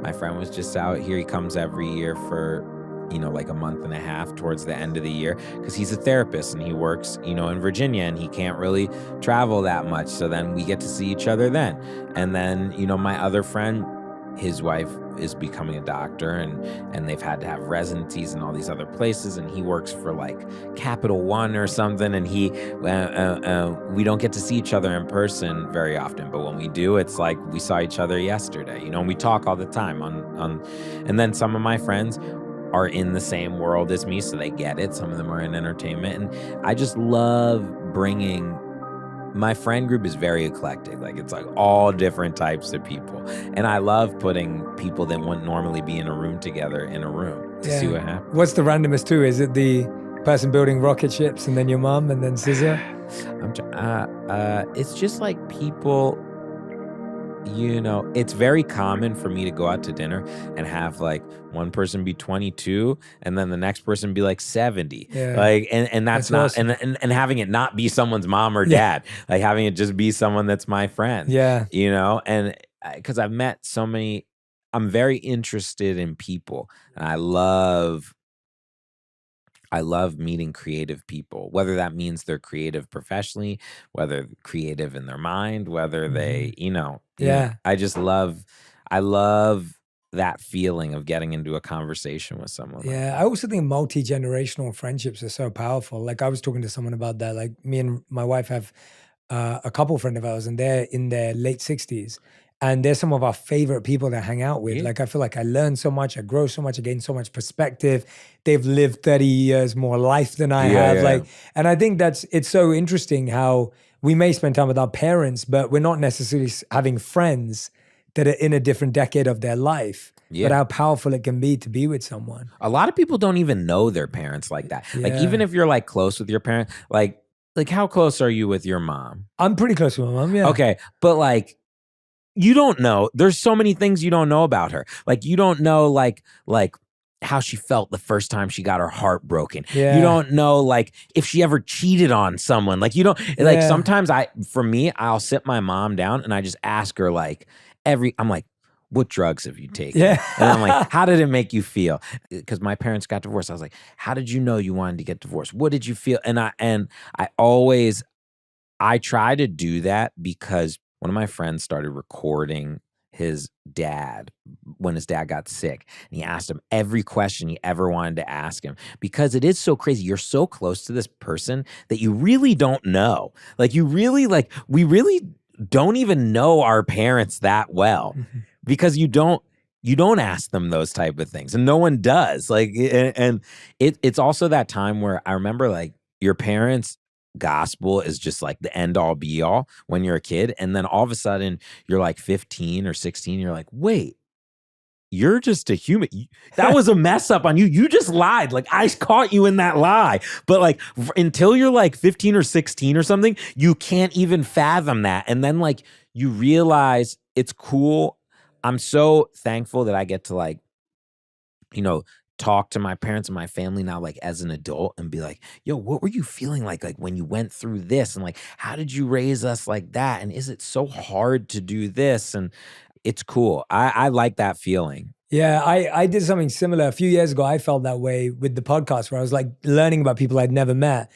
My friend was just out here. He comes every year for like a month and a half towards the end of the year because he's a therapist and he works in Virginia, and he can't really travel that much. So then we get to see each other then. And then my other friend, his wife is becoming a doctor, and they've had to have residencies in all these other places, and he works for like Capital One or something, and we don't get to see each other in person very often, but when we do, it's like we saw each other yesterday, and we talk all the time and then some of my friends are in the same world as me, so they get it. Some of them are in entertainment, and I just love bringing. My friend group is very eclectic. Like it's like all different types of people. And I love putting people that wouldn't normally be in a room together in a room to see what happens. What's the randomest too? Is it the person building rocket ships and then your mom and then Scissor? It's just like people, it's very common for me to go out to dinner and have like one person be 22 and then the next person be like 70. Yeah. Like, and that's not, awesome. and having it not be someone's mom or dad, like having it just be someone that's my friend. Yeah. And because I've met so many, I'm very interested in people, and I love meeting creative people, whether that means they're creative professionally, whether creative in their mind, whether they, I love that feeling of getting into a conversation with someone like Yeah, I that. also think multi-generational friendships are so powerful. Like I was talking to someone about that. Like me and my wife have a couple friend of ours, and they're in their late 60s. And they're some of our favorite people to hang out with. Yeah. Like I feel like I learn so much, I grow so much, I gain so much perspective. They've lived 30 years more life than I Yeah, have. yeah, yeah. Like, and I think it's so interesting how we may spend time with our parents, but we're not necessarily having friends that are in a different decade of their life. But Yeah. how powerful it can be to be with someone. A lot of people don't even know their parents like that. Like, even Yeah. if you're, like, close with your parent, like, how close are you with your mom? I'm pretty close with my mom, yeah. Okay, but, like, you don't know. There's so many things you don't know about her. Like, you don't know, like, how she felt the first time she got her heart broken. You Yeah. don't know, like, if she ever cheated on someone. Like, you don't like, Yeah. sometimes for me, I'll sit my mom down and I just ask her, like, I'm like, "What drugs have you taken?" And I'm like, Yeah. "How did it make you feel?" Because my parents got divorced. I was like, "How did you know you wanted to get divorced? What did you feel?" And I always I try to do that because one of my friends started recording his dad when his dad got sick, and he asked him every question he ever wanted to ask him, because it is so crazy. You're so close to this person that you really don't know. Like, we really don't even know our parents that well, Mhm. because you don't ask them those type of things, and no one does. Like, and it's also that time where I remember, like, your parents' gospel is just like the end all be all when you're a kid, and then all of a sudden you're like 15 or 16, you're like, wait, you're just a human. That was a mess up on you. You just lied. Like, I caught you in that lie. But, like, until you're like 15 or 16 or something, you can't even fathom that. And then, like, you realize it's cool. I'm so thankful that I get to, like, you know, talk to my parents and my family now, like, as an adult, and be like, yo, what were you feeling like when you went through this? And, like, how did you raise us like that? And is it so hard to do this? And it's cool. I like that feeling. Yeah, I did something similar a few years ago. I felt that way with the podcast where I was like learning about people I'd never met.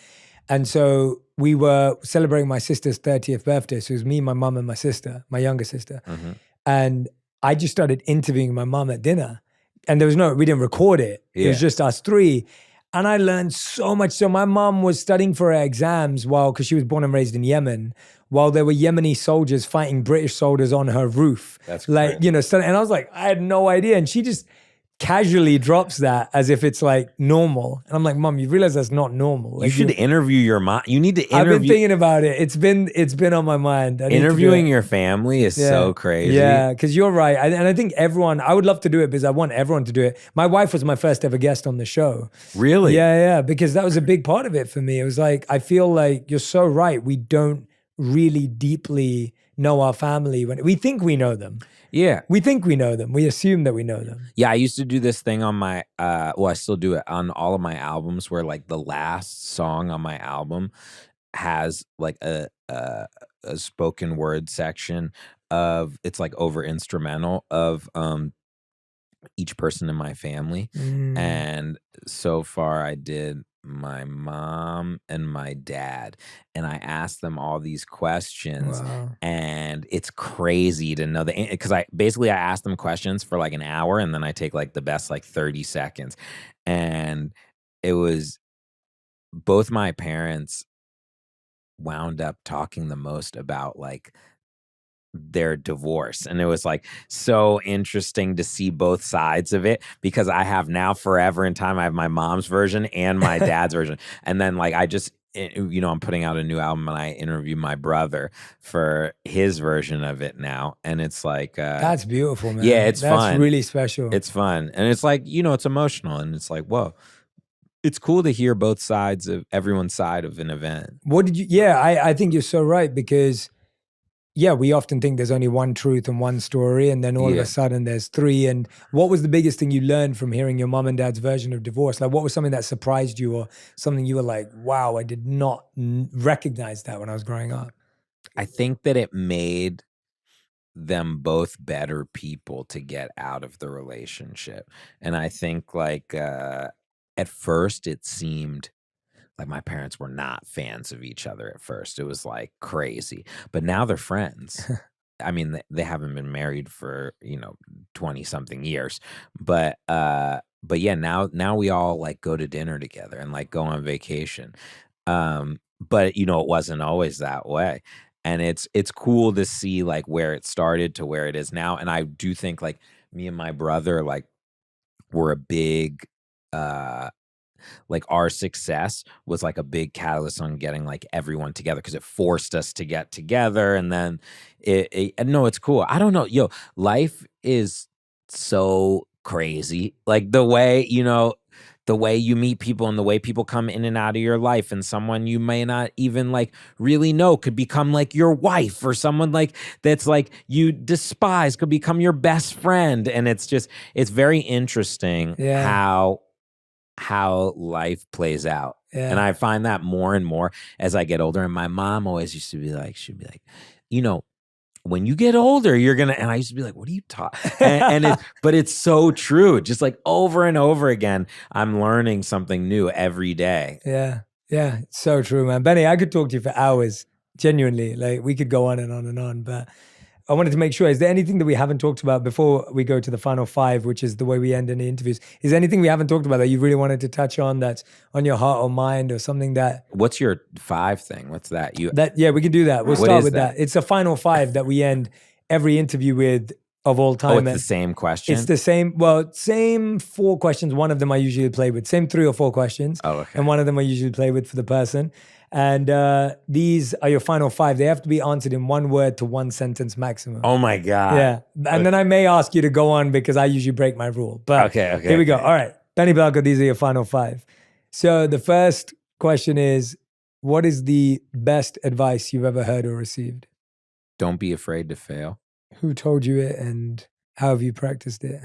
And so we were celebrating my sister's 30th birthday. So it was me, my mom, and my sister, my younger sister. Mhm. And I just started interviewing my mom at dinner. And we didn't record it. It was Yeah. just us three. And I learned so much. So my mom was studying for her exams because she was born and raised in Yemen, while there were Yemeni soldiers fighting British soldiers on her roof. That's Like, crazy. studying. And I was like, I had no idea. And she just casually drops that as if it's like normal. And I'm like, Mom, you realize that's not normal. You Like should interview your mom. You need to I've been interview. thinking about it. It's been on my mind. I need to do Interviewing it. your family is Yeah. so crazy. Yeah, because you're right. And I think I would love to do it because I want everyone to do it. My wife was my first ever guest on the show. Really? Yeah, yeah, because that was a big part of it for me. It was like, I feel like you're so right. We don't really deeply know our family when we think we know them. Yeah. We think we know them. We assume that we know them. Yeah, I used to do this thing on my well, I still do it on all of my albums, where, like, the last song on my album has, like, a spoken word section of, it's like over instrumental of each person in my family. Mm, And so far I did my mom and my dad, and I asked them all these questions, wow. and it's crazy to know the because I asked them questions for like an hour, and then I take like the best like 30 seconds. And it was, both my parents wound up talking the most about, like, their divorce, and it was, like, so interesting to see both sides of it, because I have now forever in time, I have my mom's version and my dad's version. And then, like, I'm putting out a new album, and I interview my brother for his version of it now, and it's like, That's beautiful, yeah, man. it's That's fun. really special. It's fun, and it's like, it's emotional, and it's like, whoa, it's cool to hear both sides of everyone's side of an event. Yeah, I think you're so right because yeah, we often think there's only one truth and one story, and then all of a Yeah. sudden there's three. And what was the biggest thing you learned from hearing your mom and dad's version of divorce? Like, what was something that surprised you, or something you were like, wow, I did not recognize that when I was growing up? I think that it made them both better people to get out of the relationship. And I think, like, at first it seemed like my parents were not fans of each other at first. It was like crazy. But now they're friends. I mean, they haven't been married for, 20 something years, but yeah, now we all, like, go to dinner together and, like, go on vacation. But, it wasn't always that way, and it's cool to see, like, where it started to where it is now, and I do think, like, me and my brother, like, were a big, uh like, our success was, like, a big catalyst on getting, like, everyone together because it forced us to get together, and then and no, it's cool. I don't know, yo, life is so crazy. Like, the way you meet people and the way people come in and out of your life, and someone you may not even, like, really know could become, like, your wife, or someone, like, that's, like, you despise could become your best friend, and it's very interesting Yeah, how life plays out. And yeah. I find that more and more as I get older. And my mom always used to be like, she'd be like, you know, when you get older, you're gonna, and I used to be like, what are you talking? But it's so true. Just like over and over again, I'm learning something new every day. Yeah, yeah, it's so true, man. Benny, I could talk to you for hours, genuinely. Like, we could go on and on and on, but I wanted to make sure, is there anything that we haven't talked about before we go to the final five, which is the way we end any interviews? Is there anything we haven't talked about that you really wanted to touch on that's on your heart or mind, or something that What's your 5 thing? What's that? yeah, we can do that. We'll What start is with that? that. It's a final five that we end every interview with of all Oh, time. it's the same It's question? the same, well, same 4 questions. One of them I usually play with, same 3 or 4 questions. Oh, okay. And one of them I usually play with for the person. And these are your final five. They have to be answered in 1 word to 1 sentence maximum. Oh my God. Yeah. And then I may ask you to go on because I usually break my rule. But Okay. here we go. All right. Benny Blanco, these are your final five. So the first question is, what is the best advice you've ever heard or received? Don't be afraid to fail. Who told you it and how have you practiced it?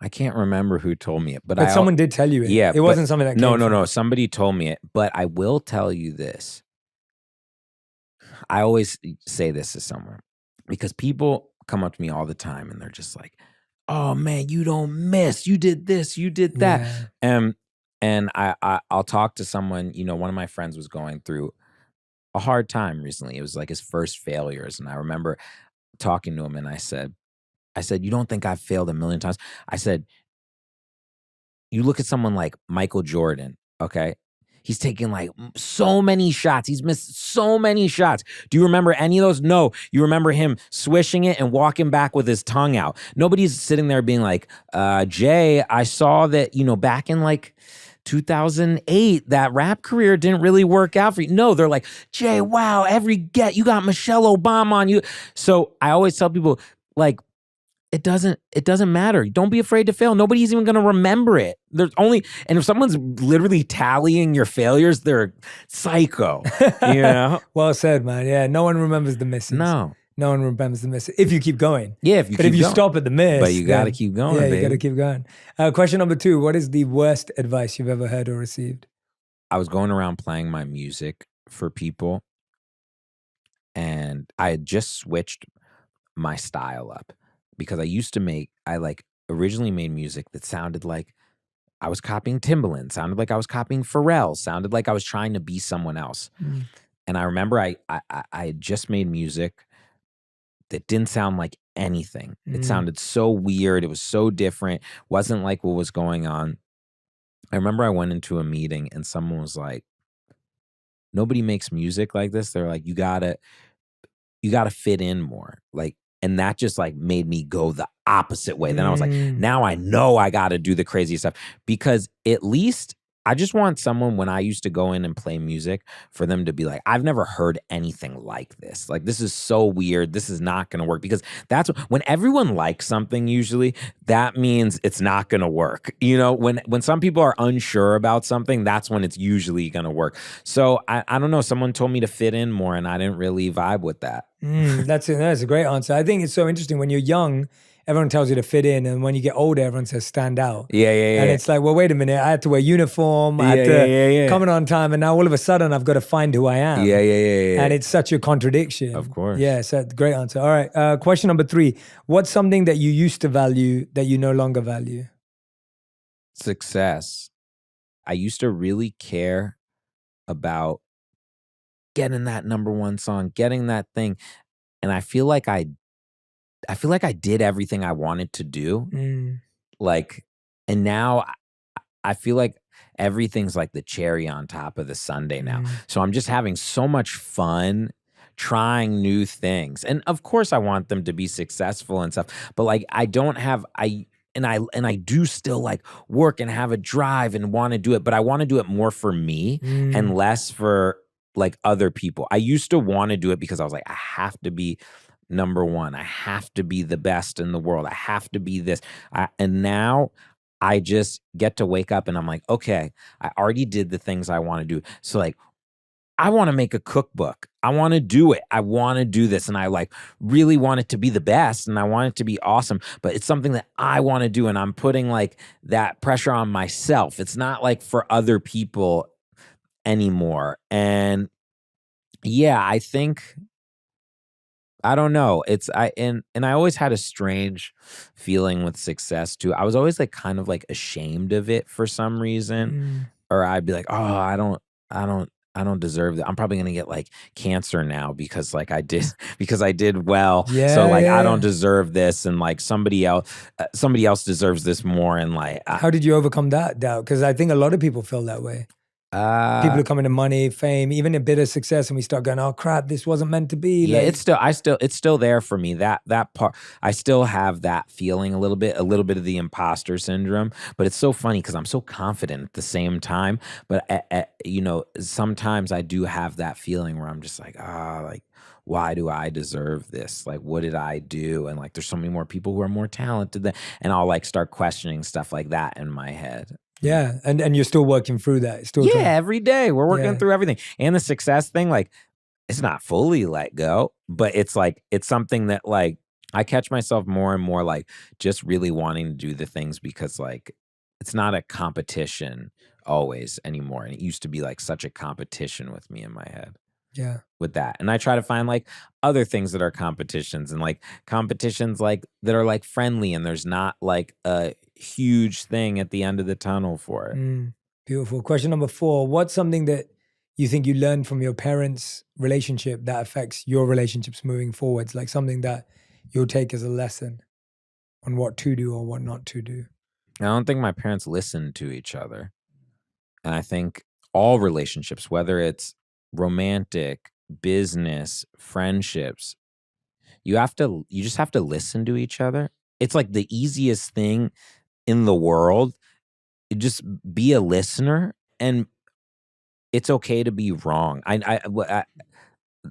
I can't remember who told me it, but But someone did tell you it. yeah, It wasn't something that no, came no, from no. you. Somebody told me it, but I will tell you this. I always say this to someone because people come up to me all the time and they're just like, "Oh man, you don't miss. You did this, you did that." Yeah. And I'll talk to someone, one of my friends was going through a hard time recently. It was like his first failures, and I remember talking to him and I said, "You don't think I've failed a million times?" I said, "You look at someone like Michael Jordan, okay? He's taken like so many shots. He's missed so many shots. Do you remember any of those? No. You remember him swishing it and walking back with his tongue out. Nobody's sitting there being like, Jay, I saw that, back in like 2008, that rap career didn't really work out for you. No, they're like, Jay, wow, you got Michelle Obama on you. So I always tell people, like, it doesn't matter. Don't be afraid to fail. Nobody's even going to remember it. And if someone's literally tallying your failures, they're psycho, Well said, man. Yeah. No one remembers the misses. No. No one remembers the misses. If you keep going. Yeah, if you But keep if you going. stop at the miss. But you got to then- keep going, Yeah, baby. you got to keep going. Question number 2. What is the worst advice you've ever heard or received? I was going around playing my music for people, and I had just switched my style up because I like originally made music that sounded like I was copying Timbaland, sounded like I was copying Pharrell, sounded like I was trying to be someone else. Mm. And I remember I had just made music that didn't sound like anything. It sounded so weird. It was so different. Wasn't like what was going on. I remember I went into a meeting and someone was like, nobody makes music like this. They're like, you gotta fit in more. Like, and that just like made me go the opposite way. Then I was like, now I know I gotta do the crazy stuff because at least I just want someone when I used to go in and play music for them to be like, I've never heard anything like this. Like, this is so weird. This is not gonna work because when everyone likes something, usually that means it's not gonna work. When some people are unsure about something, that's when it's usually gonna work. So I don't know. Someone told me to fit in more and I didn't really vibe with that. That's a great answer. I think it's so interesting. When you're young, everyone tells you to fit in, and when you get older, everyone says stand out. Yeah. And it's like, well, wait a minute. I had to wear uniform. I had to come in on time, and now all of a sudden, I've got to find who I am. Yeah. And it's such a contradiction. Of course. Yeah. So great answer. All right. Question number 3. What's something that you used to value that you no longer value? Success. I used to really care about getting that number one song, getting that thing. And I feel like I I feel like I did everything I wanted to do, Mm, like, and now I feel like everything's like the cherry on top of the sundae now. mm, So I'm just having so much fun trying new things. And of course I want them to be successful and stuff, but like I don't have I do still like work and have a drive and want to do it, but I want to do it more for me and mm, less for like other people. I used to want to do it because I was like, I have to be number one. I have to be the best in the world. I have to be this. And now I just get to wake up and I'm like, okay, I already did the things I want to do. So like I want to make a cookbook. I want to do it. I want to do this. And I like really want it to be the best and I want it to be awesome. But it's something that I want to do. And I'm putting like that pressure on myself. It's not like for other people anymore. And yeah, I think I don't know. It's I and I always had a strange feeling with success too. I was always like kind of like ashamed of it for some reason, mm. or I'd be like, "Oh, I don't deserve that. I'm probably gonna get like cancer now because like I did because I did well. So Yeah, like I don't yeah. deserve this, and like somebody else deserves this more." And like, How did you overcome that doubt? Because I think a lot of people feel that way. People uh, who come into money, fame, even a bit of success, and we start going, "Oh crap, this wasn't meant to be." yeah, Like, it's still there for me. That part I still have that feeling a little bit of the imposter syndrome, but it's so funny because I'm so confident at the same time. But sometimes I do have that feeling where I'm just like, like why do I deserve this? Like what did I do? And like there's so many more people who are more talented than, and I'll like start questioning stuff like that in my head. yeah, and you're still working through that. Still Yeah, trying. every day we're working Yeah, through everything. And the success thing, like it's not fully let go, but it's like it's something that like I catch myself more and more like just really wanting to do the things because like it's not a competition always anymore. And it used to be like such a competition with me in my head yeah. with that. And I try to find like other things that are competitions and like competitions like that are like friendly and there's not like a huge thing at the end of the tunnel for it. Mm, beautiful. Question number 4. What's something that you think you learned from your parents' relationship that affects your relationships moving forwards? Like something that you'll take as a lesson on what to do or what not to do. I don't think my parents listened to each other. And I think all relationships, whether it's romantic, business, friendships, you just have to listen to each other. It's like the easiest thing in the world. Just be a listener and it's okay to be wrong.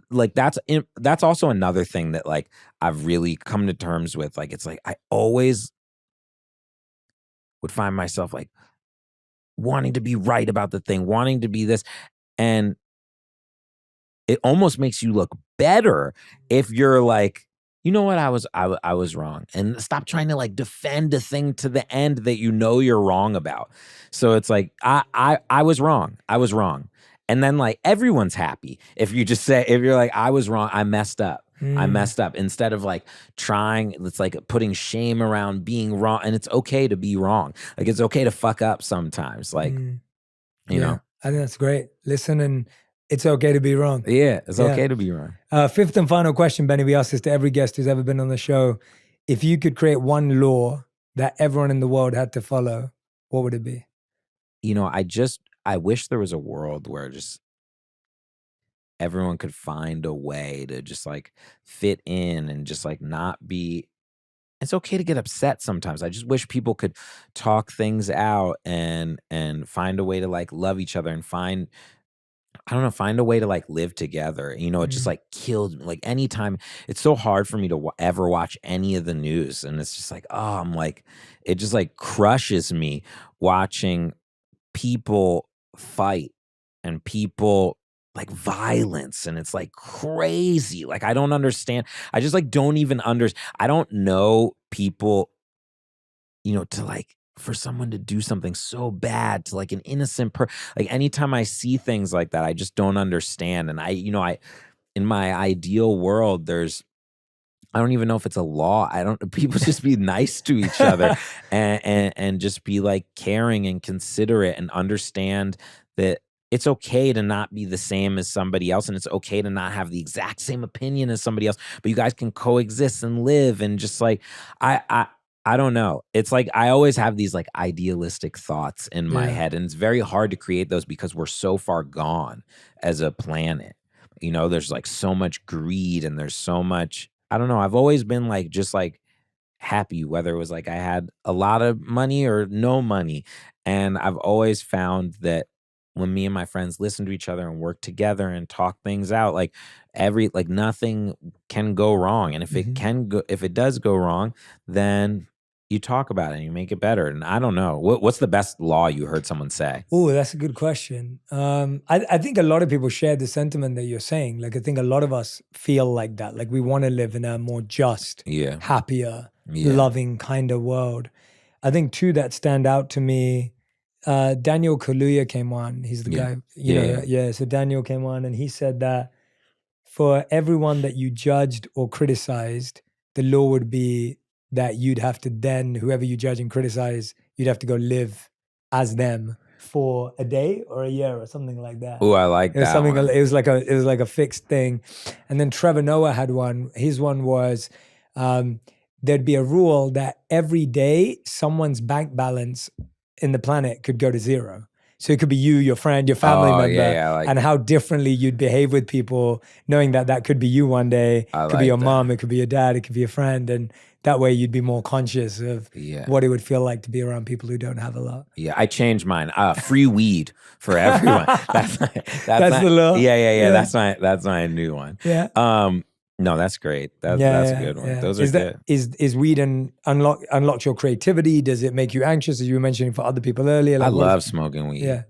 Like that's also another thing that like I've really come to terms with. Like it's like I always would find myself like wanting to be right about the thing, wanting to be this. And it almost makes you look better if you're like, "You know what? I was wrong." And stop trying to like defend a thing to the end that you know you're wrong about. So it's like, I was wrong. I was wrong. And then like everyone's happy if you just say if you're like, "I was wrong. I messed up. I Mm, messed up." Instead of like trying, it's like putting shame around being wrong. And it's okay to be wrong. Like it's okay to fuck up sometimes. Like, mm. you Yeah, know, I think that's great. Listen, and it's okay to be wrong. yeah, it's Yeah. okay to be wrong. Fifth and final question, Benny. We ask this to every guest who's ever been on the show. If you could create one law that everyone in the world had to follow, what would it be? I wish there was a world where just everyone could find a way to just like fit in and just like not be it's okay to get upset sometimes. I just wish people could talk things out and find a way to like love each other and find I don't know, find a way to like live together. It just Mm, like killed me. Like anytime it's so hard for me to ever watch any of the news and it's just like, oh, I'm like it just like crushes me watching people fight and people like violence and it's like crazy. Like I don't understand. I just like don't even I don't know people, to like for someone to do something so bad to like an innocent like anytime I see things like that, I just don't understand. And I in my ideal world, I don't even know if it's a law. I don't people just be nice to each other and just be like caring and considerate and understand that it's okay to not be the same as somebody else, and it's okay to not have the exact same opinion as somebody else, but you guys can coexist and live, and just like I I I don't know. It's like I always have these like idealistic thoughts in my Yeah. head, and it's very hard to create those because we're so far gone as a planet. There's like so much greed and there's so much, I don't know. I've always been like just like happy, whether it was like I had a lot of money or no money. And I've always found that when me and my friends listen to each other and work together and talk things out, like nothing can go wrong. And Mhm. if it does go wrong, then you talk about it and you make it better. And I don't know. What's the best law you heard someone say? Oh, that's a good question. I think a lot of people share the sentiment that you're saying. Like, I think a lot of us feel like that. Like, we want to live in a more just, Yeah. happier, Yeah. loving kind of world. I think two that stand out to me. Daniel Kaluuya came on. He's the Yeah. guy, Yeah. yeah. So Daniel came on and he said that for everyone that you judged or criticized, the law would be that you'd have to then, whoever you judge and criticize, you'd have to go live as them for a day or a year or something like that. Oh, I like It was that something. one. It was like a fixed thing. And then Trevor Noah had one. His one was there'd be a rule that every day someone's bank balance in the planet could go to zero. So it could be you, your friend, your family Oh, member, yeah, I like and how differently you'd behave with people, knowing that that could be you one day. I It could be your like that. mom, it could be your dad, it could be your friend, and that way you'd be more conscious of Yeah. what it would feel like to be around people who don't have a lot. Yeah, I changed mine. Free weed for everyone. That's The law. Yeah. That's my new one. Yeah. No, that's great. That's a good one. Yeah. Those are Is good. is weed and unlocks your creativity? Does it make you anxious, as you were mentioning for other people earlier? I Like, love smoking weed. Yeah.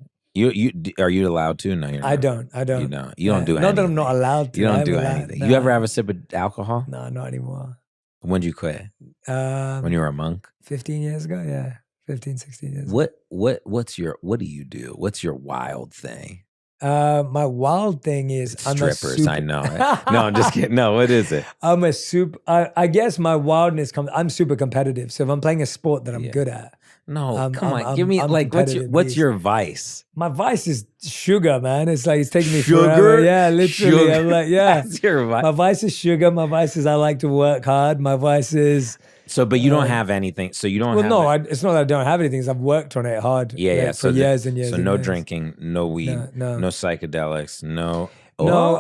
Are you allowed to? No, you're not. I don't. You don't. You Yeah. don't do anything. Not that I'm not allowed to. You don't I'm do allowed- anything. no. You ever have a sip of alcohol? No, not anymore. When'd you quit? When you were a monk? 15 years ago, yeah. 15, 16 years ago. What do you do? What's your wild thing? My wild thing is Strippers, I know it. No, I'm just kidding. No, what is it? I guess my wildness comes, I'm super competitive. So if I'm playing a sport that I'm Yeah. good at, No, come on. Give me I'm like what's competitive. your vice? My vice is sugar, man. It's like, it's taking me Sugar? forever. Yeah, literally. Sugar. I'm like, yeah. That's your vice. My vice is sugar. My vice is I like to work hard. My vice is, So, but you don't have anything. So you don't well, have. no, it's not that I don't have anything. It's I've worked on it hard. Yeah. for years and years. So and no years. drinking, no weed, No. no psychedelics, no. No,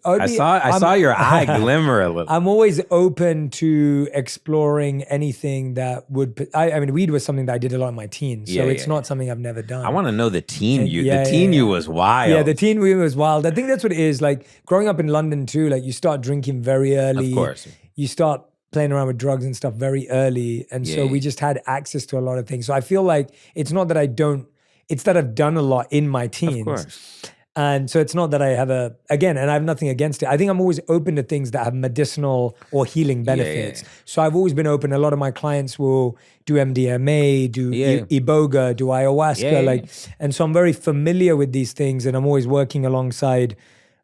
Oh, I saw your eye glimmer a little. I'm always open to exploring anything that would. I mean, weed was something that I did a lot in my teens, so it's not something I've never done. I want to know the teen you. Yeah, the teen yeah. you was wild. Yeah, the teen weed was wild. I think that's what it is. Like growing up in London too. Like you start drinking very early. Of course. You start playing around with drugs and stuff very early, and so we just had access to a lot of things. So I feel like it's not that I don't. It's that I've done a lot in my teens. Of course. And so it's not that I have and I have nothing against it. I think I'm always open to things that have medicinal or healing benefits. So I've always been open. A lot of my clients will do MDMA, do Iboga, do ayahuasca, and so I'm very familiar with these things, and I'm always working alongside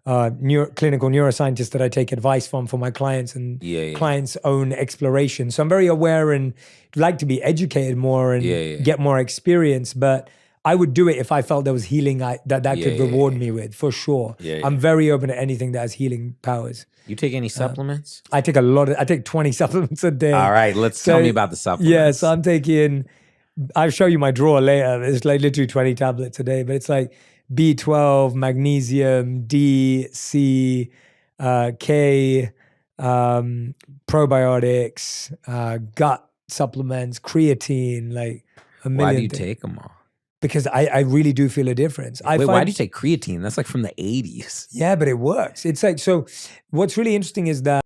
clinical neuroscientists that I take advice from for my clients and clients' own exploration. So I'm very aware and like to be educated more and get more experience, but I would do it if I felt there was healing that could reward me with, for sure. I'm very open to anything that has healing powers. You take any supplements? I take I take 20 supplements a day. All right, tell me about the supplements. Yeah, so I'm taking, I'll show you my drawer later. It's like literally 20 tablets a day, but it's like B12, magnesium, D, C, K, probiotics, gut supplements, creatine, like a million Why do you things. take them all? Because I really do feel a difference. Wait, why do you take creatine? That's like from the 80s. Yeah, but it works. It's like, so what's really interesting is that